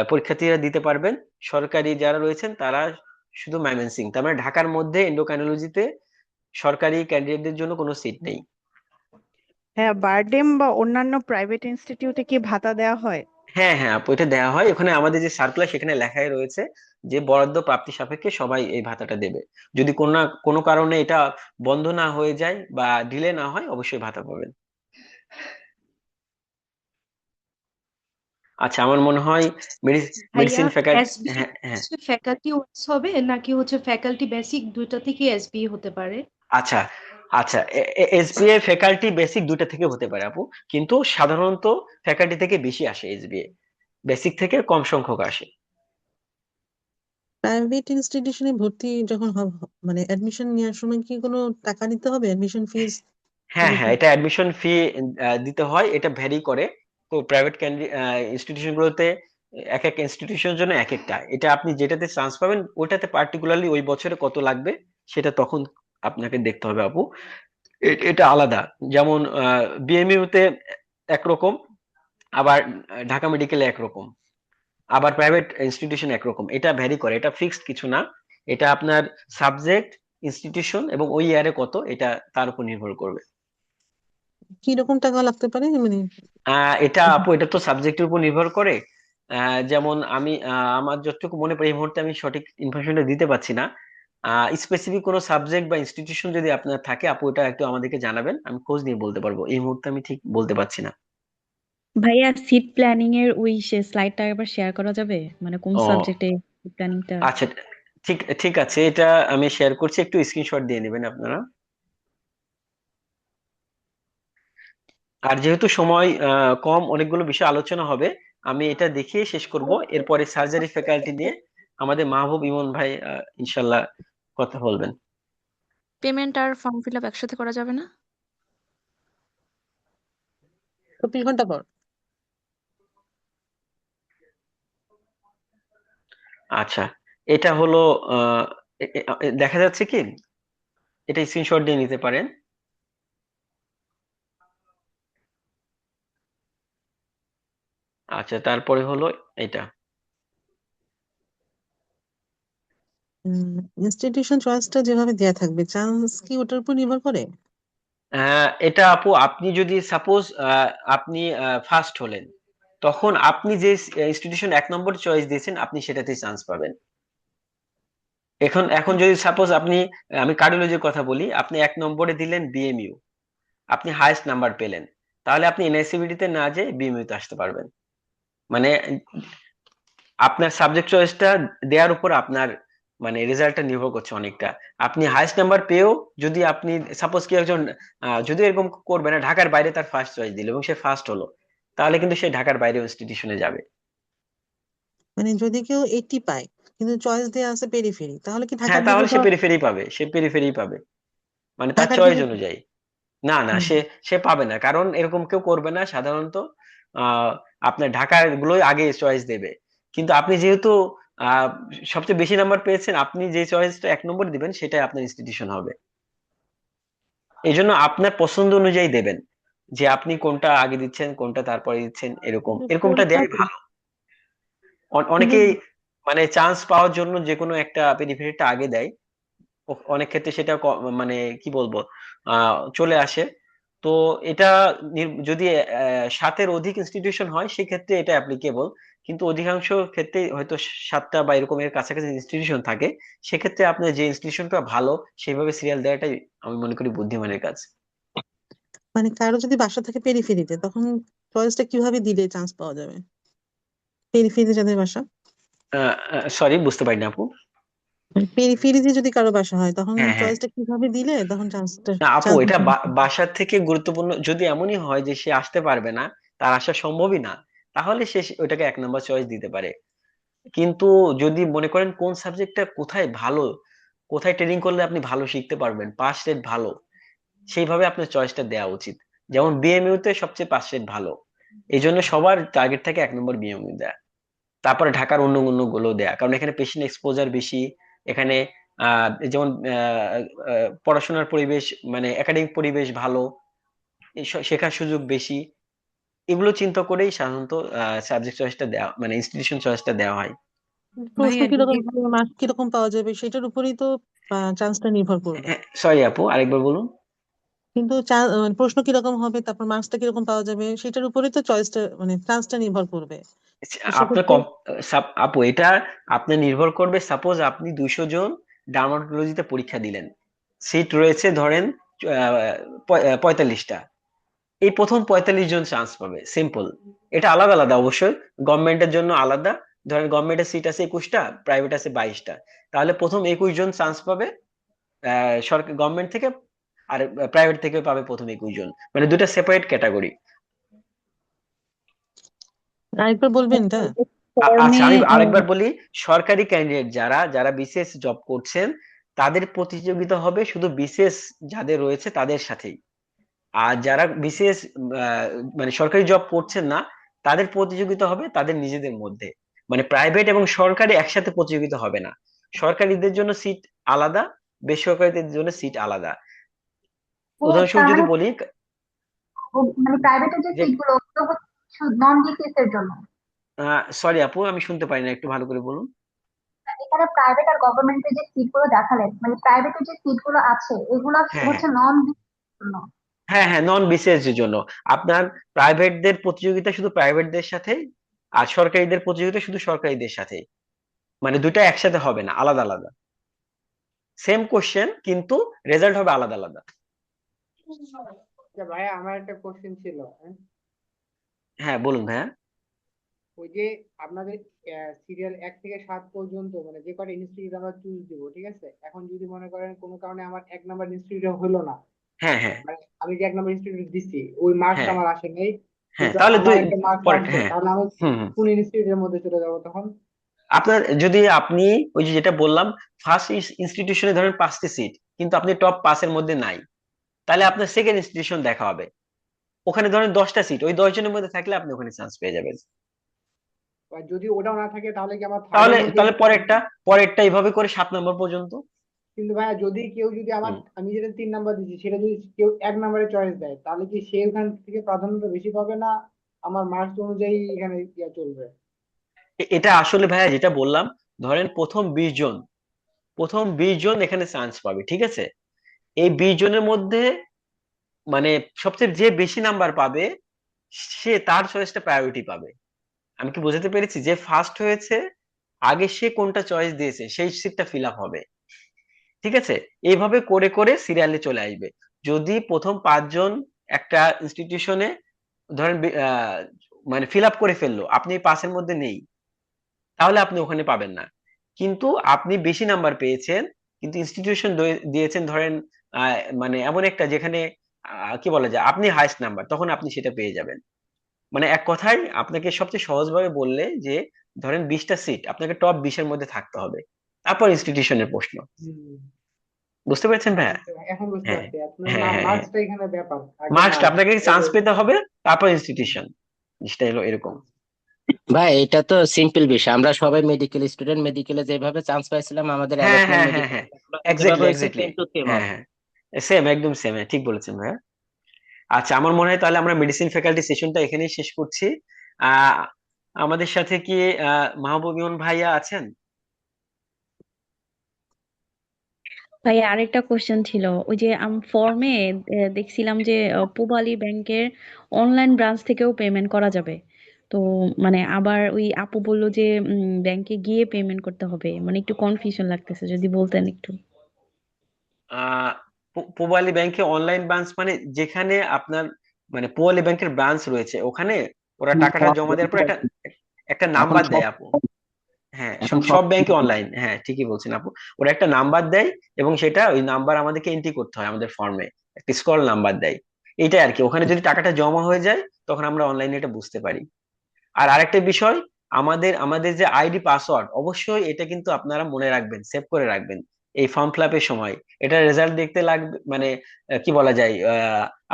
পরীক্ষার্থীরা দিতে পারবেন, সরকারি যারা রয়েছেন তারা শুধু ময়মনসিংহ। তার মানে ঢাকার মধ্যে এন্ডোক্রাইনোলজিতে সরকারি ক্যান্ডিডেটদের জন্য কোনো সিট নেই। হ্যাঁ, বারডেম বা অন্যান্য প্রাইভেট ইনস্টিটিউটে কি ভাতা দেওয়া হয়? হ্যাঁ হ্যাঁ আপু, এটা দেওয়া হয়। ওখানে আমাদের যে সার্কুলার সেখানে লেখাই রয়েছে যে বরাদ্দ প্রাপ্তি সাপেক্ষে সবাই এই ভাতাটা দেবে। যদি কোনো কারণে এটা বন্ধ না হয়ে যায় বা ডিলে না হয়, অবশ্যই ভাতা পাবেন। আচ্ছা, আমার মনে হয় ভাইয়া মেডিসিন ফ্যাকাল্টি। এসবি হ্যাঁ হ্যাঁ। হচ্ছে ফ্যাকাল্টি ওয়াইজ হবে নাকি হচ্ছে ফ্যাকাল্টি বেসিক দুইটা থেকে এসবি হতে পারে? আচ্ছা আচ্ছা, এসবিএ ফ্যাকাল্টি বেসিক দুইটা থেকে হতে পারে আপু, কিন্তু সাধারণত ফ্যাকাল্টি থেকে বেশি আসে, এসবিএ বেসিক থেকে কম সংখ্যক আসে। প্রাইভেট ইনস্টিটিউশনে ভর্তি যখন মানে অ্যাডমিশন নেওয়ার সময় কি কোনো টাকা দিতে হবে, অ্যাডমিশন ফিস হ্যাঁ হ্যাঁ, এটা অ্যাডমিশন ফি দিতে হয়, এটা ভ্যারি করে। তো প্রাইভেট ইনস্টিটিউশন গুলোতে এক এক ইনস্টিটিউশনের জন্য এক একটা, এটা আপনি যেটাতে চান্স পাবেন ওটাতে পার্টিকুলারলি ওই বছরে কত লাগবে সেটা তখন আপনাকে দেখতে হবে আপু। এটা আলাদা। যেমন বিএমইউ তে একরকম, আবার ঢাকা মেডিকেলে একরকম, আবার প্রাইভেট ইনস্টিটিউশন একরকম। এটা ভ্যারি করে, এটা ফিক্সড কিছু না। এটা আপনার সাবজেক্ট, ইনস্টিটিউশন এবং ওই ইয়ারে কত, এটা তার উপর নির্ভর করবে। কি রকম টাকা লাগতে পারে মানে? এটা আপু, এটা তো সাবজেক্টের উপর নির্ভর করে। যেমন আমি আমার যতটুকু মনে পড়ে এই মুহূর্তে আমি সঠিক ইনফরমেশনটা দিতে পারছি না। স্পেসিফিক কোনো সাবজেক্ট বা ইনস্টিটিউশন যদি আপনার থাকে আপু, এটা একটু আমাদেরকে জানাবেন, আমি খোঁজ নিয়ে বলতে পারবো। এই মুহূর্তে আমি ঠিক বলতে পারছি না। ভাইয়া সিট প্ল্যানিং এর ওই স্লাইডটা একবার শেয়ার করা যাবে, মানে কোন ও সাবজেক্টে প্ল্যানিংটা? আচ্ছা, ঠিক ঠিক আছে, এটা আমি শেয়ার করছি, একটু স্ক্রিনশট দিয়ে নেবেন আপনারা। আর যেহেতু সময় কম, অনেকগুলো বিষয় আলোচনা হবে, আমি এটা দেখিয়ে শেষ করব। এরপরে সার্জারি ফ্যাকাল্টি নিয়ে আমাদের মাহবুব ইমন ভাই ইনশাল্লাহ কথা বলবেন। পেমেন্ট আর ফর্ম ফিল আপ একসাথে করা যাবে না? 24 ঘন্টা পর। আচ্ছা, এটা হলো আহ, দেখা যাচ্ছে কি, এটা স্ক্রিনশট দিয়ে নিতে পারেন। আচ্ছা, তারপরে হলো এটা। ইনস্টিটিউশন চয়েসটা যেভাবে দেয়া থাকবে, চান্স কি ওটার উপর নির্ভর করে? এটা আপু, আপনি যদি সাপোজ আপনি ফার্স্ট হলেন, তখন আপনি যে ইনস্টিটিউশন 1 নম্বর চয়েস দিয়েছেন আপনি সেটাতেই চান্স পাবেন। এখন এখন যদি সাপোজ আপনি, আমি কার্ডিওলজির কথা বলি, আপনি 1 নম্বরে দিলেন বিএমইউ, আপনি হাইয়েস্ট নাম্বার পেলেন, তাহলে আপনি এনআইসিবিডি তে না যেয়ে বিএমইউ তে আসতে পারবেন। মানে আপনার সাবজেক্ট চয়েসটা দেওয়ার উপর আপনার মানে রেজাল্টটা নির্ভর করছে অনেকটা। আপনি হাইয়েস্ট নাম্বার পেয়েও যদি আপনি সাপোজ কি একজন যদি এরকম করবে না, ঢাকার বাইরে তার ফার্স্ট চয়েস দিল এবং সে ফার্স্ট হলো, তাহলে কিন্তু সে ঢাকার বাইরে ইনস্টিটিউশনে যাবে। মানে যদি কেউ 80 পায় কিন্তু চয়েস দেয়া আছে পেরিফেরি, তাহলে কি হ্যাঁ, ঢাকার দিকে তাহলে সে পেরিফেরি পাবে, সে পেরিফেরি পাবে, মানে তার ঢাকার চয়েস দিকে? অনুযায়ী। না না, হুম। সে সে পাবে না, কারণ এরকম কেউ করবে না সাধারণত। আহ আপনার ঢাকার গুলোই আগে চয়েস দেবে। কিন্তু আপনি যেহেতু আহ সবচেয়ে বেশি নাম্বার পেয়েছেন, আপনি যে চয়েসটা 1 নম্বর দিবেন সেটাই আপনার ইনস্টিটিউশন হবে। এই জন্য আপনার পছন্দ অনুযায়ী দেবেন, যে আপনি কোনটা আগে দিচ্ছেন কোনটা তারপরে দিচ্ছেন, এরকমটা কোনটা দেয়াই ভালো। কিন্তু অনেকেই মানে চান্স পাওয়ার জন্য যে কোনো একটা বেনিফিটটা আগে দেয়, অনেক ক্ষেত্রে সেটা মানে কি বলবো চলে আসে। তো এটা যদি 7-এর অধিক ইনস্টিটিউশন হয় সেক্ষেত্রে এটা অ্যাপ্লিকেবল, কিন্তু অধিকাংশ ক্ষেত্রে হয়তো 7টা বা এরকমের কাছাকাছি ইনস্টিটিউশন থাকে। সেক্ষেত্রে আপনার যে ইনস্টিটিউশনটা ভালো সেইভাবে সিরিয়াল দেওয়াটাই আমি মনে করি বুদ্ধিমানের কাজ। মানে কারো যদি বাসা থাকে পেরিফেরিতে, তখন চয়েসটা কিভাবে দিলে চান্স পাওয়া যাবে? পেরিফেরিতে যাদের বাসা, সরি, বুঝতে পারিনি আপু। পেরিফেরিতে যদি কারো বাসা হয়, তখন হ্যাঁ, হ্যাঁ। চয়েসটা কিভাবে দিলে তখন চান্সটা না আপু, চান্স এটা বাসার থেকে গুরুত্বপূর্ণ যদি এমনই হয় যে সে আসতে পারবে না, তার আসা সম্ভবই না, তাহলে সে ওইটাকে 1 নম্বর চয়েস দিতে পারে। কিন্তু যদি মনে করেন কোন সাবজেক্টটা কোথায় ভালো, কোথায় ট্রেনিং করলে আপনি ভালো শিখতে পারবেন, পাস রেট ভালো, সেইভাবে আপনার চয়েসটা দেওয়া উচিত। যেমন বিএমইউ তে সবচেয়ে পাস রেট ভালো, এই জন্য সবার টার্গেট থাকে 1 নম্বর বিএমইউ দেয়া। তারপরে ঢাকার অন্য অন্য গুলো দেয়া, কারণ এখানে পেশেন্ট এক্সপোজার বেশি। এখানে যেমন পড়াশোনার পরিবেশ, মানে একাডেমিক পরিবেশ ভালো, শেখার সুযোগ বেশি। এগুলো চিন্তা করেই সাধারণত সাবজেক্ট চয়েসটা দেওয়া, মানে ইনস্টিটিউশন চয়েসটা দেওয়া হয়। প্রশ্ন ভাইয়া কিরকম দিদি, হবে, মার্ক কিরকম পাওয়া যাবে, সেটার উপরেই তো চান্সটা নির্ভর করবে। হ্যাঁ, সরি আপু, আরেকবার বলুন। কিন্তু প্রশ্ন কিরকম হবে, তারপর মার্কসটা কিরকম পাওয়া যাবে, সেটার উপরেই তো চয়েসটা মানে চান্সটা নির্ভর করবে। তো আপনার সেক্ষেত্রে আপু, এটা আপনার নির্ভর করবে। সাপোজ আপনি 200 জন ডার্মাটোলজিতে পরীক্ষা দিলেন, সিট রয়েছে ধরেন 45টা। এই প্রথম 45 জন চান্স পাবে, সিম্পল। এটা আলাদা আলাদা অবশ্যই, গভর্নমেন্টের জন্য আলাদা। ধরেন গভর্নমেন্টের সিট আছে 21টা, প্রাইভেট আছে 22টা। তাহলে প্রথম 21 জন চান্স পাবে সরকার গভর্নমেন্ট থেকে, আর প্রাইভেট থেকে পাবে প্রথম 21 জন, মানে দুটা সেপারেট ক্যাটাগরি। আরেকবার বলবেন এটা। আচ্ছা, ফর্মে আমি আরেকবার বলি। সরকারি ক্যান্ডিডেট যারা যারা বিসিএস জব করছেন, তাদের প্রতিযোগিতা হবে শুধু বিসিএস যাদের রয়েছে তাদের সাথেই। আর যারা বিসিএস মানে সরকারি জব করছেন না, তাদের প্রতিযোগিতা হবে তাদের নিজেদের মধ্যে। মানে প্রাইভেট এবং সরকারি একসাথে প্রতিযোগিতা হবে না। সরকারিদের জন্য সিট আলাদা, বেসরকারিদের জন্য সিট আলাদা। ও উদাহরণস্বরূপ তার যদি মানে বলি মানে প্রাইভেটের যে যে, সিটগুলো ওগুলো হচ্ছে নন বিসিএস এর জন্য। সরি আপু, আমি শুনতে পারি না, একটু ভালো করে বলুন। এখানে প্রাইভেট আর গভর্নমেন্টের যে সিটগুলো দেখালেন, মানে প্রাইভেটের যে সিটগুলো আছে এগুলো হ্যাঁ, হ্যাঁ, হচ্ছে নন বিসিএস এর জন্য। হ্যাঁ, হ্যাঁ, নন বিসিএস এর জন্য। আপনার প্রাইভেটদের প্রতিযোগিতা শুধু প্রাইভেটদের সাথে, আর সরকারিদের প্রতিযোগিতা শুধু সরকারিদের সাথে। মানে দুটো একসাথে হবে না, আলাদা আলাদা। সেম কোশ্চেন কিন্তু রেজাল্ট হবে আলাদা আলাদা। আচ্ছা ভাইয়া, আমার একটা কোশ্চেন ছিল, হ্যাঁ? হ্যাঁ, বলুন ভাইয়া। ওই যে আপনাদের সিরিয়াল 1 থেকে 7 পর্যন্ত মানে যে কটা ইনস্টিটিউট আমরা চুজ দিব, ঠিক আছে? এখন যদি মনে করেন কোনো কারণে আমার 1 নাম্বার ইনস্টিটিউট হলো না, হ্যাঁ, হ্যাঁ, মানে আমি যে 1 নাম্বার ইনস্টিটিউট দিচ্ছি ওই মার্কস হ্যাঁ, আমার আসে নাই, হ্যাঁ, কিন্তু তাহলে আমার একটা মার্কস পরে, আসবে, হ্যাঁ। তাহলে আমি হুম, হুম। কোন ইনস্টিটিউটের মধ্যে চলে যাবো তখন? আপনার যদি আপনি ওই যে যেটা বললাম, ফার্স্ট ইনস্টিটিউশনে ধরেন 5টি সিট, কিন্তু আপনি টপ 5-এর মধ্যে নাই, তাহলে আপনার সেকেন্ড ইনস্টিটিউশন দেখা হবে। ওখানে ধরেন 10টা সিট, ওই 10 জনের মধ্যে থাকলে আপনি ওখানে চান্স পেয়ে যাবেন। আর যদি ওটাও না থাকে তাহলে কি আমার তাহলে থার্ডের মধ্যে? তাহলে পরেরটা এইভাবে করে 7 নম্বর পর্যন্ত। কিন্তু ভাইয়া যদি কেউ যদি আমার, হুম। আমি যেটা 3 নাম্বার দিচ্ছি সেটা যদি কেউ 1 নাম্বারে চয়েস দেয়, তাহলে কি সে ওখান থেকে প্রাধান্যটা বেশি পাবে না আমার মার্কস অনুযায়ী এখানে ইয়া চলবে? এটা আসলে ভাইয়া যেটা বললাম, ধরেন প্রথম 20 জন এখানে চান্স পাবে, ঠিক আছে? এই 20 জনের মধ্যে মানে সবচেয়ে যে বেশি নাম্বার পাবে, সে তার চয়েসটা প্রায়োরিটি পাবে। আমি কি বোঝাতে পেরেছি? যে ফার্স্ট হয়েছে, আগে সে কোনটা চয়েস দিয়েছে সেই সিটটা ফিল আপ হবে, ঠিক আছে? এইভাবে করে করে সিরিয়ালে চলে আসবে। যদি প্রথম 5 জন একটা ইনস্টিটিউশনে ধরেন মানে ফিল আপ করে ফেললো, আপনি 5-এর মধ্যে নেই, তাহলে আপনি ওখানে পাবেন না। কিন্তু আপনি বেশি নাম্বার পেয়েছেন, কিন্তু ইনস্টিটিউশন দিয়েছেন ধরেন মানে এমন একটা যেখানে কি বলা যায়, আপনি হাইস্ট নাম্বার, তখন আপনি সেটা পেয়ে যাবেন। মানে এক কথায় আপনাকে সবচেয়ে সহজভাবে বললে যে, ধরেন 20টা সিট, আপনাকে টপ 20-এর মধ্যে থাকতে হবে, তারপর ইনস্টিটিউশনের প্রশ্ন। হুম, বুঝতে পেরেছেন ভাইয়া? এখন বুঝতে হ্যাঁ, পারছি আপনার হ্যাঁ, হ্যাঁ, হ্যাঁ। মার্কসটা এখানে ব্যাপার, আগে মার্কসটা মার্কস। আপনাকে চান্স পেতে হবে, তারপর ইনস্টিটিউশন। জিনিসটা হলো এরকম। ভাই এটা তো সিম্পল বিষয়, আমরা সবাই মেডিকেল স্টুডেন্ট, মেডিকেলে যেভাবে চান্স পাইছিলাম আমাদের হ্যাঁ, অ্যালটমেন্ট হ্যাঁ, হ্যাঁ, মেডিকেল হ্যাঁ, যেভাবে এক্স্যাক্টলি, হয়েছে এক্স্যাক্টলি। সেম টু সেম হ্যাঁ, হবে। হ্যাঁ, সেম, একদম সেম, ঠিক বলেছেন ভাইয়া। আচ্ছা, আমার মনে হয় তাহলে আমরা মেডিসিন ফ্যাকাল্টি সেশনটা এখানেই শেষ করছি। আহ আমাদের সাথে কি মাহবুব ইমন ভাইয়া আছেন? ভাই আরেকটা কোশ্চেন ছিল, ওই যে ফর্মে দেখছিলাম যে পূবালী ব্যাংকের অনলাইন ব্রাঞ্চ থেকেও পেমেন্ট করা যাবে। তো মানে আবার ওই আপু বললো যে ব্যাংকে গিয়ে পেমেন্ট করতে হবে, মানে একটু কনফিউশন লাগতেছে, যদি বলতেন একটু। আহ পূবালী ব্যাংকে অনলাইন ব্রাঞ্চ মানে যেখানে আপনার মানে পূবালী ব্যাংকের ব্রাঞ্চ রয়েছে ওখানে ওরা টাকাটা জমা দেওয়ার পর একটা একটা এখন নাম্বার সব দেয় আপু। হ্যাঁ, এখন সব সব ব্যাংকে অনলাইন, হ্যাঁ ঠিকই বলছেন আপু। ওরা একটা নাম্বার দেয় এবং সেটা ওই নাম্বার আমাদেরকে এন্ট্রি করতে হয় আমাদের ফর্মে, একটা স্ক্রল নাম্বার দেয়। এইটাই আর কি, ওখানে যদি টাকাটা জমা হয়ে যায় তখন আমরা অনলাইনে এটা বুঝতে পারি। আর আরেকটা বিষয়, আমাদের আমাদের যে আইডি পাসওয়ার্ড অবশ্যই এটা কিন্তু আপনারা মনে রাখবেন, সেভ করে রাখবেন এই ফর্ম ফিল আপের সময়। এটা রেজাল্ট দেখতে লাগবে মানে কি বলা যায়,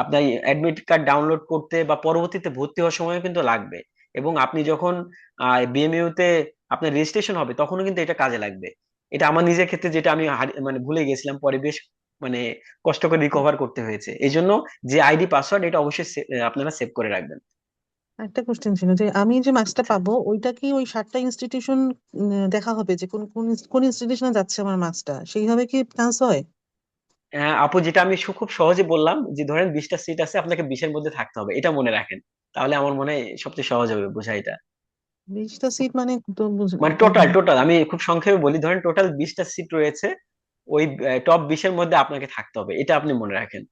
আপনার অ্যাডমিট কার্ড ডাউনলোড করতে বা পরবর্তীতে ভর্তি হওয়ার সময় কিন্তু লাগবে। এবং আপনি যখন বিএমইউ তে আপনার রেজিস্ট্রেশন হবে তখনও কিন্তু এটা কাজে লাগবে। এটা আমার নিজের ক্ষেত্রে যেটা আমি মানে ভুলে গেছিলাম, পরে বেশ মানে কষ্ট করে রিকভার করতে হয়েছে। এই জন্য যে আইডি পাসওয়ার্ড এটা অবশ্যই আপনারা সেভ করে রাখবেন। একটা কোশ্চেন ছিল যে আমি যে মার্কসটা আচ্ছা। পাবো ওইটা কি ওই 7টা ইনস্টিটিউশন দেখা হবে যে কোন কোন কোন ইনস্টিটিউশনে যাচ্ছে আমার মার্কসটা, সেইভাবে কি চান্স হয়? আপু যেটা আমি খুব সহজে বললাম, যে ধরেন 20টা সিট আছে, আপনাকে 20-এর মধ্যে থাকতে হবে, এটা মনে রাখেন। তাহলে আমার মনে হয় সবচেয়ে সহজ হবে বোঝা এটা। 20টা সিট মানে তো মানে টোটাল টোটাল আমি খুব সংক্ষেপে বলি, ধরেন টোটাল 20টা সিট রয়েছে, ওই টপ 20-এর মধ্যে আপনাকে থাকতে হবে, এটা আপনি মনে রাখেন।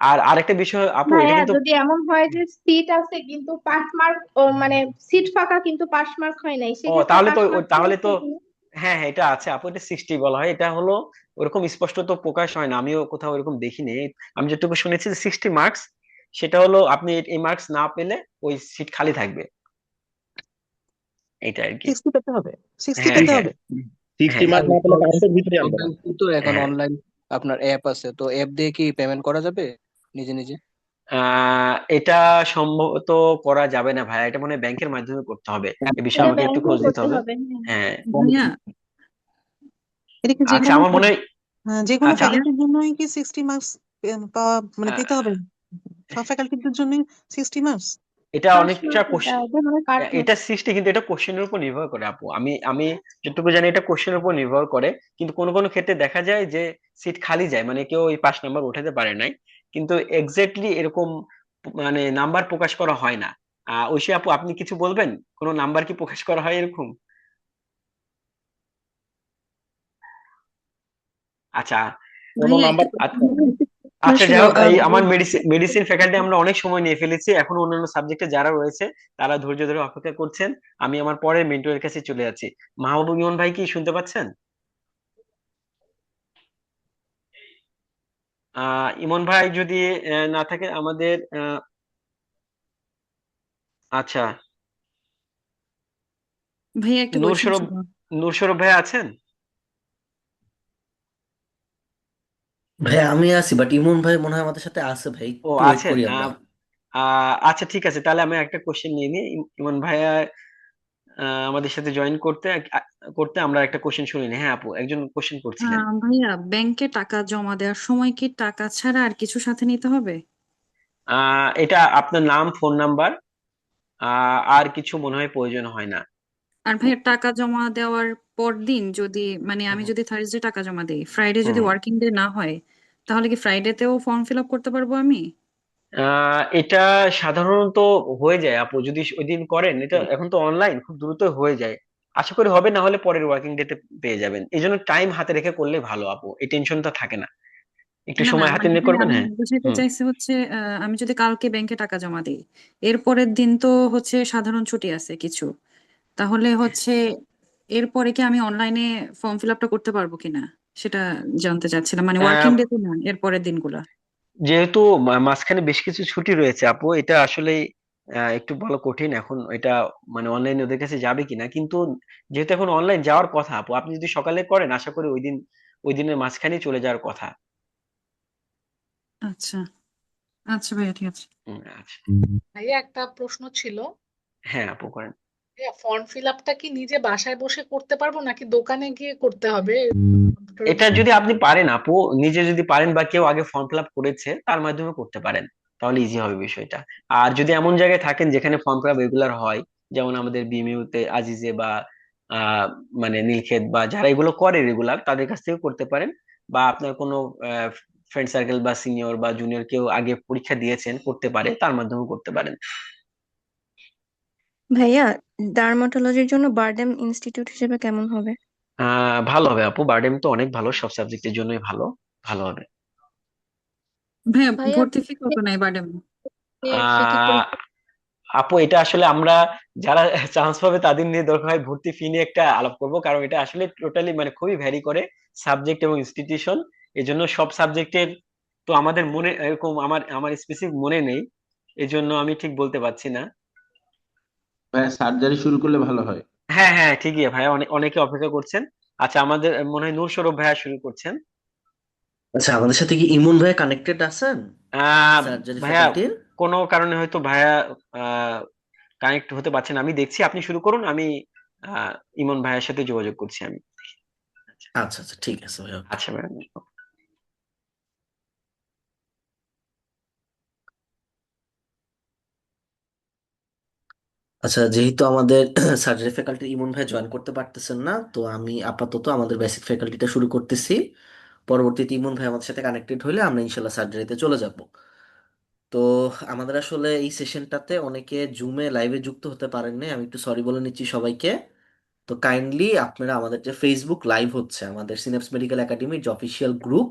আর আরেকটা বিষয় আপু, এটা ভাইয়া কিন্তু যদি এমন হয় যে সিট আছে কিন্তু পাস মার্ক, মানে সিট ফাঁকা কিন্তু পাস মার্ক হয় নাই, ও সেক্ষেত্রে তাহলে তো পাস মার্ক তাহলে তো কি? হ্যাঁ হ্যাঁ এটা আছে আপু, এটা 60 বলা হয়। এটা হলো ওরকম স্পষ্ট তো প্রকাশ হয় না, আমিও কোথাও এরকম দেখিনি। আমি যেটুকু শুনেছি যে 60 মার্কস, সেটা হলো আপনি এই মার্কস না পেলে ওই সিট খালি থাকবে, এটা আর কি। 60 পেতে হবে, 60 হ্যাঁ পেতে হ্যাঁ হবে। 60 হ্যাঁ মার্ক না পেলে 500-এর ভিতরে আনবে না। কিন্তু এখন হ্যাঁ। অনলাইন আপনার অ্যাপ আছে, তো অ্যাপ দিয়ে কি পেমেন্ট করা যাবে নিজে নিজে? এটা সম্ভবত করা যাবে না ভাইয়া, এটা মনে হয় ব্যাংকের মাধ্যমে করতে হবে। এ বিষয়ে এটা আমাকে একটু ব্যাংকে খোঁজ দিতে করতে হবে। হবে, হ্যাঁ। হ্যাঁ। ভাইয়া এটা কি যে আচ্ছা কোনো আমার মনে হয় যে কোনো আচ্ছা ভাইয়া ফ্যাকাল্টির জন্যই কি 60 মার্কস পাওয়া মানে পেতে আহ, হবে? সব ফ্যাকাল্টিদের জন্যই 60 মার্কস? এটা পাস অনেকটা মার্ক এটা যেভাবে কাট এটা 60, কিন্তু এটা কোশ্চেনের উপর নির্ভর করে আপু। আমি আমি যতটুকু জানি এটা কোশ্চেনের উপর নির্ভর করে। কিন্তু কোন কোন ক্ষেত্রে দেখা যায় যে সিট খালি যায়, মানে কেউ ওই 5 নাম্বার উঠাতে পারে নাই, কিন্তু এক্স্যাক্টলি এরকম মানে নাম্বার প্রকাশ করা হয় না। ঐশী আপু আপনি কিছু বলবেন, কোন নাম্বার কি প্রকাশ করা হয় এরকম? আচ্ছা। কোনো ভাইয়া নাম্বার একটা আচ্ছা ছিল যাই হোক, এই আমার মেডিসিন ফ্যাকাল্টি আমরা অনেক সময় নিয়ে ফেলেছি, এখন অন্যান্য সাবজেক্টে যারা রয়েছে তারা ধৈর্য ধরে অপেক্ষা করছেন। আমি আমার পরের মেন্টরের কাছে চলে যাচ্ছি। মাহবুব ইমন ভাই কি শুনতে পাচ্ছেন? ইমন ভাই যদি না থাকে আমাদের আচ্ছা, ভাইয়া একটা নূর কোয়েশ্চেন সরব ছিল। নূর সরব ভাই আছেন? ভাই আমি আছি, বাট ইমন ভাই মনে হয় আমাদের সাথে আছে ভাই, ও একটু ওয়েট আছেন। করি আমরা। আচ্ছা ঠিক আছে, তাহলে আমি একটা কোশ্চেন নিয়ে নিই। ইমন ভাইয়া আমাদের সাথে জয়েন করতে আমরা একটা কোশ্চেন শুনি নি। হ্যাঁ আপু একজন কোশ্চেন করছিলেন। ভাইয়া ব্যাংকে টাকা জমা দেওয়ার সময় কি টাকা ছাড়া আর কিছু সাথে নিতে হবে? এটা আপনার নাম, ফোন নাম্বার, আর কিছু মনে হয় প্রয়োজন হয় না। আর ভাইয়া টাকা জমা দেওয়ার পর দিন যদি মানে আমি হুম যদি থার্সডে টাকা জমা দেই, ফ্রাইডে যদি হুম। ওয়ার্কিং ডে না হয়, তাহলে কি ফ্রাইডেতেও ফর্ম ফিল আপ করতে পারবো আমি? এটা সাধারণত হয়ে যায় আপু, যদি ওই দিন করেন। এটা এখন তো অনলাইন, খুব দ্রুত হয়ে যায়। আশা করি হবে, না হলে পরের ওয়ার্কিং ডেতে পেয়ে যাবেন। এই জন্য টাইম হাতে রেখে করলে ভালো আপু, এই টেনশনটা থাকে না। একটু না না, সময় হাতে মানে নিয়ে ভাইয়া করবেন। আমি হ্যাঁ। বুঝাতে হুম। চাইছি হচ্ছে আমি যদি কালকে ব্যাংকে টাকা জমা দিই, এর পরের দিন তো হচ্ছে সাধারণ ছুটি আছে কিছু, তাহলে হচ্ছে এরপরে কি আমি অনলাইনে ফর্ম ফিল আপটা করতে পারবো কিনা সেটা জানতে চাচ্ছিলাম, মানে ওয়ার্কিং আহ, ডে তো না, এর পরের দিনগুলা। যেহেতু মাঝখানে বেশ কিছু ছুটি রয়েছে আপু, এটা আসলে একটু বলা কঠিন এখন এটা, মানে অনলাইনে ওদের কাছে যাবে কিনা। কিন্তু যেহেতু এখন অনলাইন যাওয়ার কথা আপু, আপনি যদি সকালে করেন আশা করি ওই দিনের মাঝখানেই চলে যাওয়ার কথা। আচ্ছা আচ্ছা ভাইয়া, ঠিক আছে। আচ্ছা। ভাইয়া একটা প্রশ্ন ছিল। হ্যাঁ আপু করেন। ভাইয়া ফর্ম ফিল আপটা কি নিজে বাসায় বসে করতে পারবো নাকি দোকানে গিয়ে করতে হবে কম্পিউটারের এটা মাধ্যমে? যদি আপনি পারেন আপু, নিজে যদি পারেন বা কেউ আগে ফর্ম ফিল আপ করেছে তার মাধ্যমে করতে পারেন, তাহলে ইজি হবে বিষয়টা। আর যদি এমন জায়গায় থাকেন যেখানে ফর্ম ফিল আপ রেগুলার হয়, যেমন আমাদের বিএমইউতে আজিজে বা আহ মানে নীলক্ষেত বা যারা এগুলো করে রেগুলার তাদের কাছ থেকে করতে পারেন, বা আপনার কোনো ফ্রেন্ড সার্কেল বা সিনিয়র বা জুনিয়র কেউ আগে পরীক্ষা দিয়েছেন করতে পারে, তার মাধ্যমে করতে পারেন। ভাইয়া, ডার্মাটোলজির জন্য বারডেম ইনস্টিটিউট হিসেবে কেমন হবে? ভালো হবে আপু, বারডেম তো অনেক ভালো, সব সাবজেক্টের জন্যই ভালো, ভালো হবে। ভাইয়া ভাইয়া ভর্তি ফি কত নাই বাডেম? সে কি আহ আপু এটা আসলে আমরা যারা চান্স পাবে তাদের নিয়ে দরকার হয় ভর্তি ফি নিয়ে একটা আলাপ করব, কারণ এটা আসলে টোটালি মানে খুবই ভ্যারি করে সাবজেক্ট এবং ইনস্টিটিউশন। এই জন্য সব সাবজেক্টের তো আমাদের মনে এরকম আমার আমার স্পেসিফিক মনে নেই, এই জন্য আমি ঠিক বলতে পারছি না। সার্জারি শুরু করলে ভালো হয়। হ্যাঁ হ্যাঁ ঠিকই ভাইয়া, অনেকে অপেক্ষা করছেন। আচ্ছা আমাদের মনে হয় নূর সৌরভ ভাইয়া শুরু করছেন। আচ্ছা, আমাদের সাথে কি ইমন ভাই কানেক্টেড আছেন আহ সার্জারি ভাইয়া ফ্যাকাল্টির? কোনো কারণে হয়তো ভাইয়া কানেক্ট হতে পারছেন, আমি দেখছি, আপনি শুরু করুন, আমি আহ ইমন ভাইয়ের সাথে যোগাযোগ করছি আমি। আচ্ছা আচ্ছা, ঠিক আছে ভাই, ওকে। আচ্ছা ম্যাডাম। আচ্ছা, যেহেতু আমাদের সার্জারি ফ্যাকাল্টি ইমন ভাই জয়েন করতে পারতেছেন না, তো আমি আপাতত আমাদের বেসিক ফ্যাকাল্টিটা শুরু করতেছি। পরবর্তীতে ইমন ভাই আমাদের সাথে কানেক্টেড হলে আমরা ইনশাল্লাহ সার্জারিতে চলে যাব। তো আমাদের আসলে এই সেশনটাতে অনেকে জুমে লাইভে যুক্ত হতে পারেননি, আমি একটু সরি বলে নিচ্ছি সবাইকে। তো কাইন্ডলি আপনারা আমাদের যে ফেসবুক লাইভ হচ্ছে আমাদের সিনেপস মেডিকেল একাডেমির যে অফিসিয়াল গ্রুপ,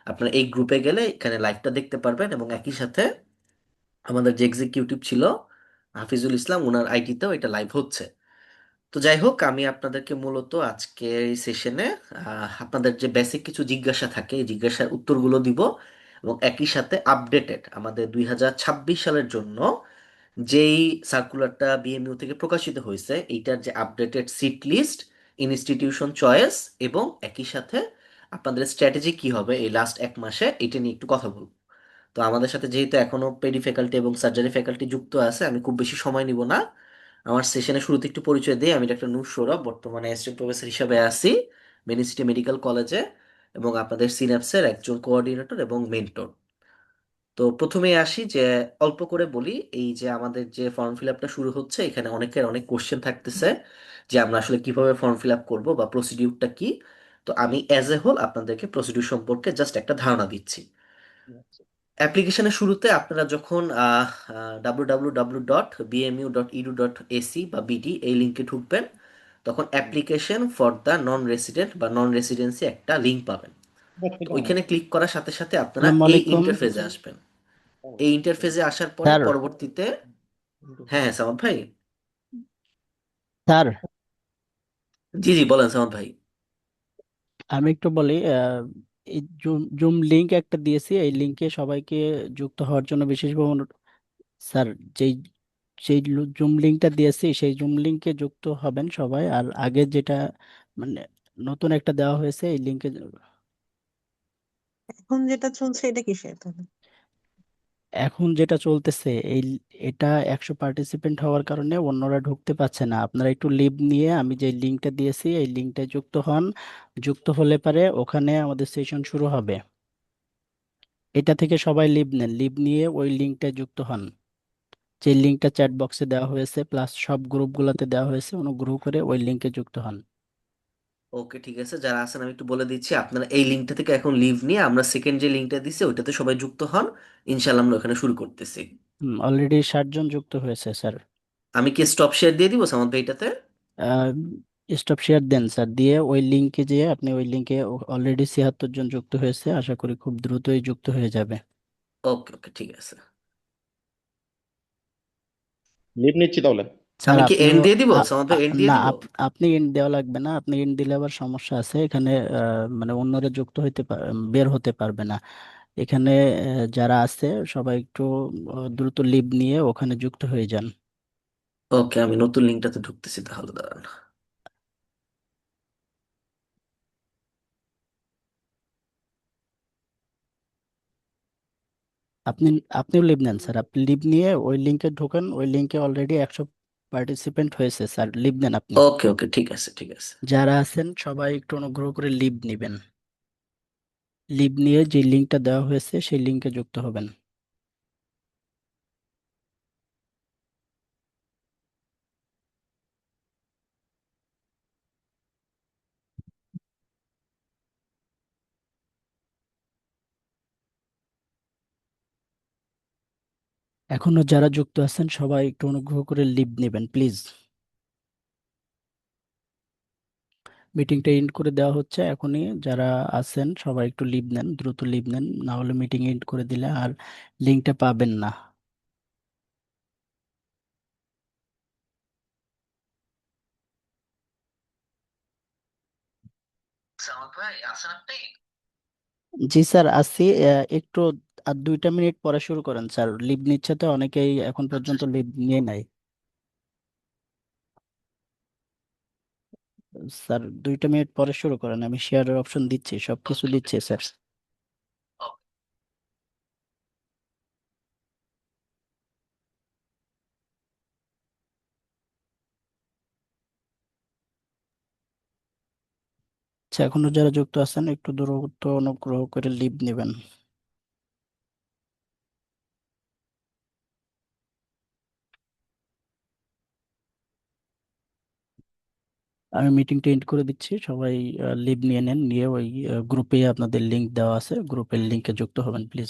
আপনারা এই গ্রুপে গেলে এখানে লাইভটা দেখতে পারবেন, এবং একই সাথে আমাদের যে এক্সিকিউটিভ ছিল হাফিজুল ইসলাম, ওনার আইডিতেও এটা লাইভ হচ্ছে। তো যাই হোক, আমি আপনাদেরকে মূলত আজকে এই সেশনে আপনাদের যে বেসিক কিছু জিজ্ঞাসা থাকে এই জিজ্ঞাসার উত্তরগুলো দিব, এবং একই সাথে আপডেটেড আমাদের 2026 সালের জন্য যেই সার্কুলারটা বিএমইউ থেকে প্রকাশিত হয়েছে এইটার যে updated seat list, institution choice, এবং একই সাথে আপনাদের স্ট্র্যাটেজি কি হবে এই লাস্ট 1 মাসে, এটা নিয়ে একটু কথা বলবো। তো আমাদের সাথে যেহেতু এখনো পেডি ফ্যাকাল্টি এবং সার্জারি ফ্যাকাল্টি যুক্ত আছে, আমি খুব বেশি সময় নিব না। আমার সেশনের শুরুতে একটু পরিচয় দিই, আমি ডাক্তার নূর সৌরভ, বর্তমানে অ্যাসিস্ট্যান্ট প্রফেসর হিসেবে আছি মেনি সিটি মেডিকেল কলেজে, এবং আপনাদের সিন্যাপসের একজন কোঅর্ডিনেটর এবং মেন্টর। তো প্রথমে আসি যে অল্প করে বলি, এই যে আমাদের যে ফর্ম ফিল আপটা শুরু হচ্ছে এখানে অনেকের অনেক কোশ্চেন থাকতেছে যে আমরা আসলে কিভাবে ফর্ম ফিল আপ করবো বা প্রসিডিউরটা কি। তো আমি অ্যাজ এ হোল আপনাদেরকে প্রসিডিউর সম্পর্কে জাস্ট একটা ধারণা দিচ্ছি। অ্যাপ্লিকেশনের শুরুতে আপনারা যখন www.bmu.edu.ac বা বিডি এই লিঙ্কে ঢুকবেন, তখন application for the non resident বা নন রেসিডেন্সি একটা লিঙ্ক পাবেন। তো ওইখানে ক্লিক করার সাথে সাথে আপনারা আসসালামু এই আলাইকুম ইন্টারফেসে আসবেন। এই ইন্টারফেসে আসার পরে স্যার। পরবর্তীতে, হ্যাঁ হ্যাঁ সামাদ ভাই। স্যার, জি জি, বলেন সামাদ ভাই। আমি একটু বলি, এই জুম জুম লিংক একটা দিয়েছি, এই লিংকে সবাইকে যুক্ত হওয়ার জন্য বিশেষভাবে অনুরোধ। স্যার, যেই সেই জুম লিংকটা দিয়েছি সেই জুম লিংকে যুক্ত হবেন সবাই, আর আগে যেটা মানে নতুন একটা দেওয়া হয়েছে এই লিংকে। এখন যেটা চলছে এটা কিসের তাহলে? এখন যেটা চলতেছে এটা 100 পার্টিসিপেন্ট হওয়ার কারণে অন্যরা ঢুকতে পারছে না। আপনারা একটু লিভ নিয়ে আমি যে লিংকটা দিয়েছি এই লিংকটা যুক্ত হন। যুক্ত হলে পারে ওখানে আমাদের সেশন শুরু হবে। এটা থেকে সবাই লিভ নেন, লিভ নিয়ে ওই লিংকটা যুক্ত হন। যে লিংকটা চ্যাট বক্সে দেওয়া হয়েছে প্লাস সব গ্রুপগুলোতে দেওয়া হয়েছে, অনুগ্রহ করে ওই লিংকে যুক্ত হন। ওকে ঠিক আছে, যারা আছেন আমি একটু বলে দিচ্ছি, আপনারা এই লিঙ্কটা থেকে এখন লিভ নিয়ে আমরা সেকেন্ড যে লিঙ্কটা দিছি ওইটাতে সবাই যুক্ত হন। ইনশাল্লাহ আমরা ওখানে শুরু করতেছি। অলরেডি 60 জন যুক্ত হয়েছে স্যার। আমি কি স্টপ শেয়ার দিয়ে দিব সামাদ ভাই এটাতে? স্টপ শেয়ার দেন স্যার, দিয়ে ওই লিংকে যেয়ে আপনি ওই লিংকে অলরেডি 76 জন যুক্ত হয়েছে, আশা করি খুব দ্রুতই যুক্ত হয়ে যাবে। ওকে ওকে, ঠিক আছে। লিভ নিচ্ছি তাহলে। স্যার আমি কি এন্ড আপনিও দিয়ে দিব সামাদ ভাই, এন্ড দিয়ে না, দিব? আপনি ইন্ট দেওয়া লাগবে না। আপনি ইন্ট দিলে আবার সমস্যা আছে এখানে, মানে অন্যরা যুক্ত হইতে বের হতে পারবে না এখানে। যারা আছে সবাই একটু দ্রুত লিভ নিয়ে ওখানে যুক্ত হয়ে যান। ওকে, আমি নতুন লিঙ্কটাতে ঢুকতেছি তাহলে, দাঁড়ান। আপনি আপনিও লিভ নেন স্যার, আপনি লিভ নিয়ে ওই লিংকে ঢোকেন, ওই লিংকে অলরেডি 100 পার্টিসিপেন্ট হয়েছে স্যার, লিভ নেন আপনি। ওকে ওকে, ঠিক আছে ঠিক আছে। যারা আছেন সবাই একটু অনুগ্রহ করে লিভ নিবেন, লিভ নিয়ে যে লিংকটা দেওয়া হয়েছে সেই লিংকে যুক্ত হবেন। এখনো যারা যুক্ত আছেন সবাই একটু অনুগ্রহ করে লিভ নেবেন প্লিজ। মিটিংটা এন্ড করে দেওয়া হচ্ছে এখনই। যারা আছেন সবাই একটু লিভ নেন, দ্রুত লিভ নেন, না হলে মিটিং এন্ড করে দিলে আর লিঙ্কটা পাবেন না। জি স্যার আছি। একটু আর 2টা মিনিট পরে শুরু করেন স্যার, লিভ নিচ্ছে তো অনেকেই এখন পর্যন্ত লিভ নিয়ে নাই। স্যার 2টা মিনিট পরে শুরু করেন, আমি শেয়ারের অপশন দিচ্ছি, সবকিছু দিচ্ছি স্যার। আচ্ছা, এখনো যারা যুক্ত আছেন একটু দ্রুত অনুগ্রহ করে লিভ নেবেন। আমি মিটিংটা এন্ড করে দিচ্ছি, সবাই লিভ নিয়ে নেন, নিয়ে ওই গ্রুপে আপনাদের লিংক দেওয়া আছে, গ্রুপের লিংকে যুক্ত হবেন প্লিজ।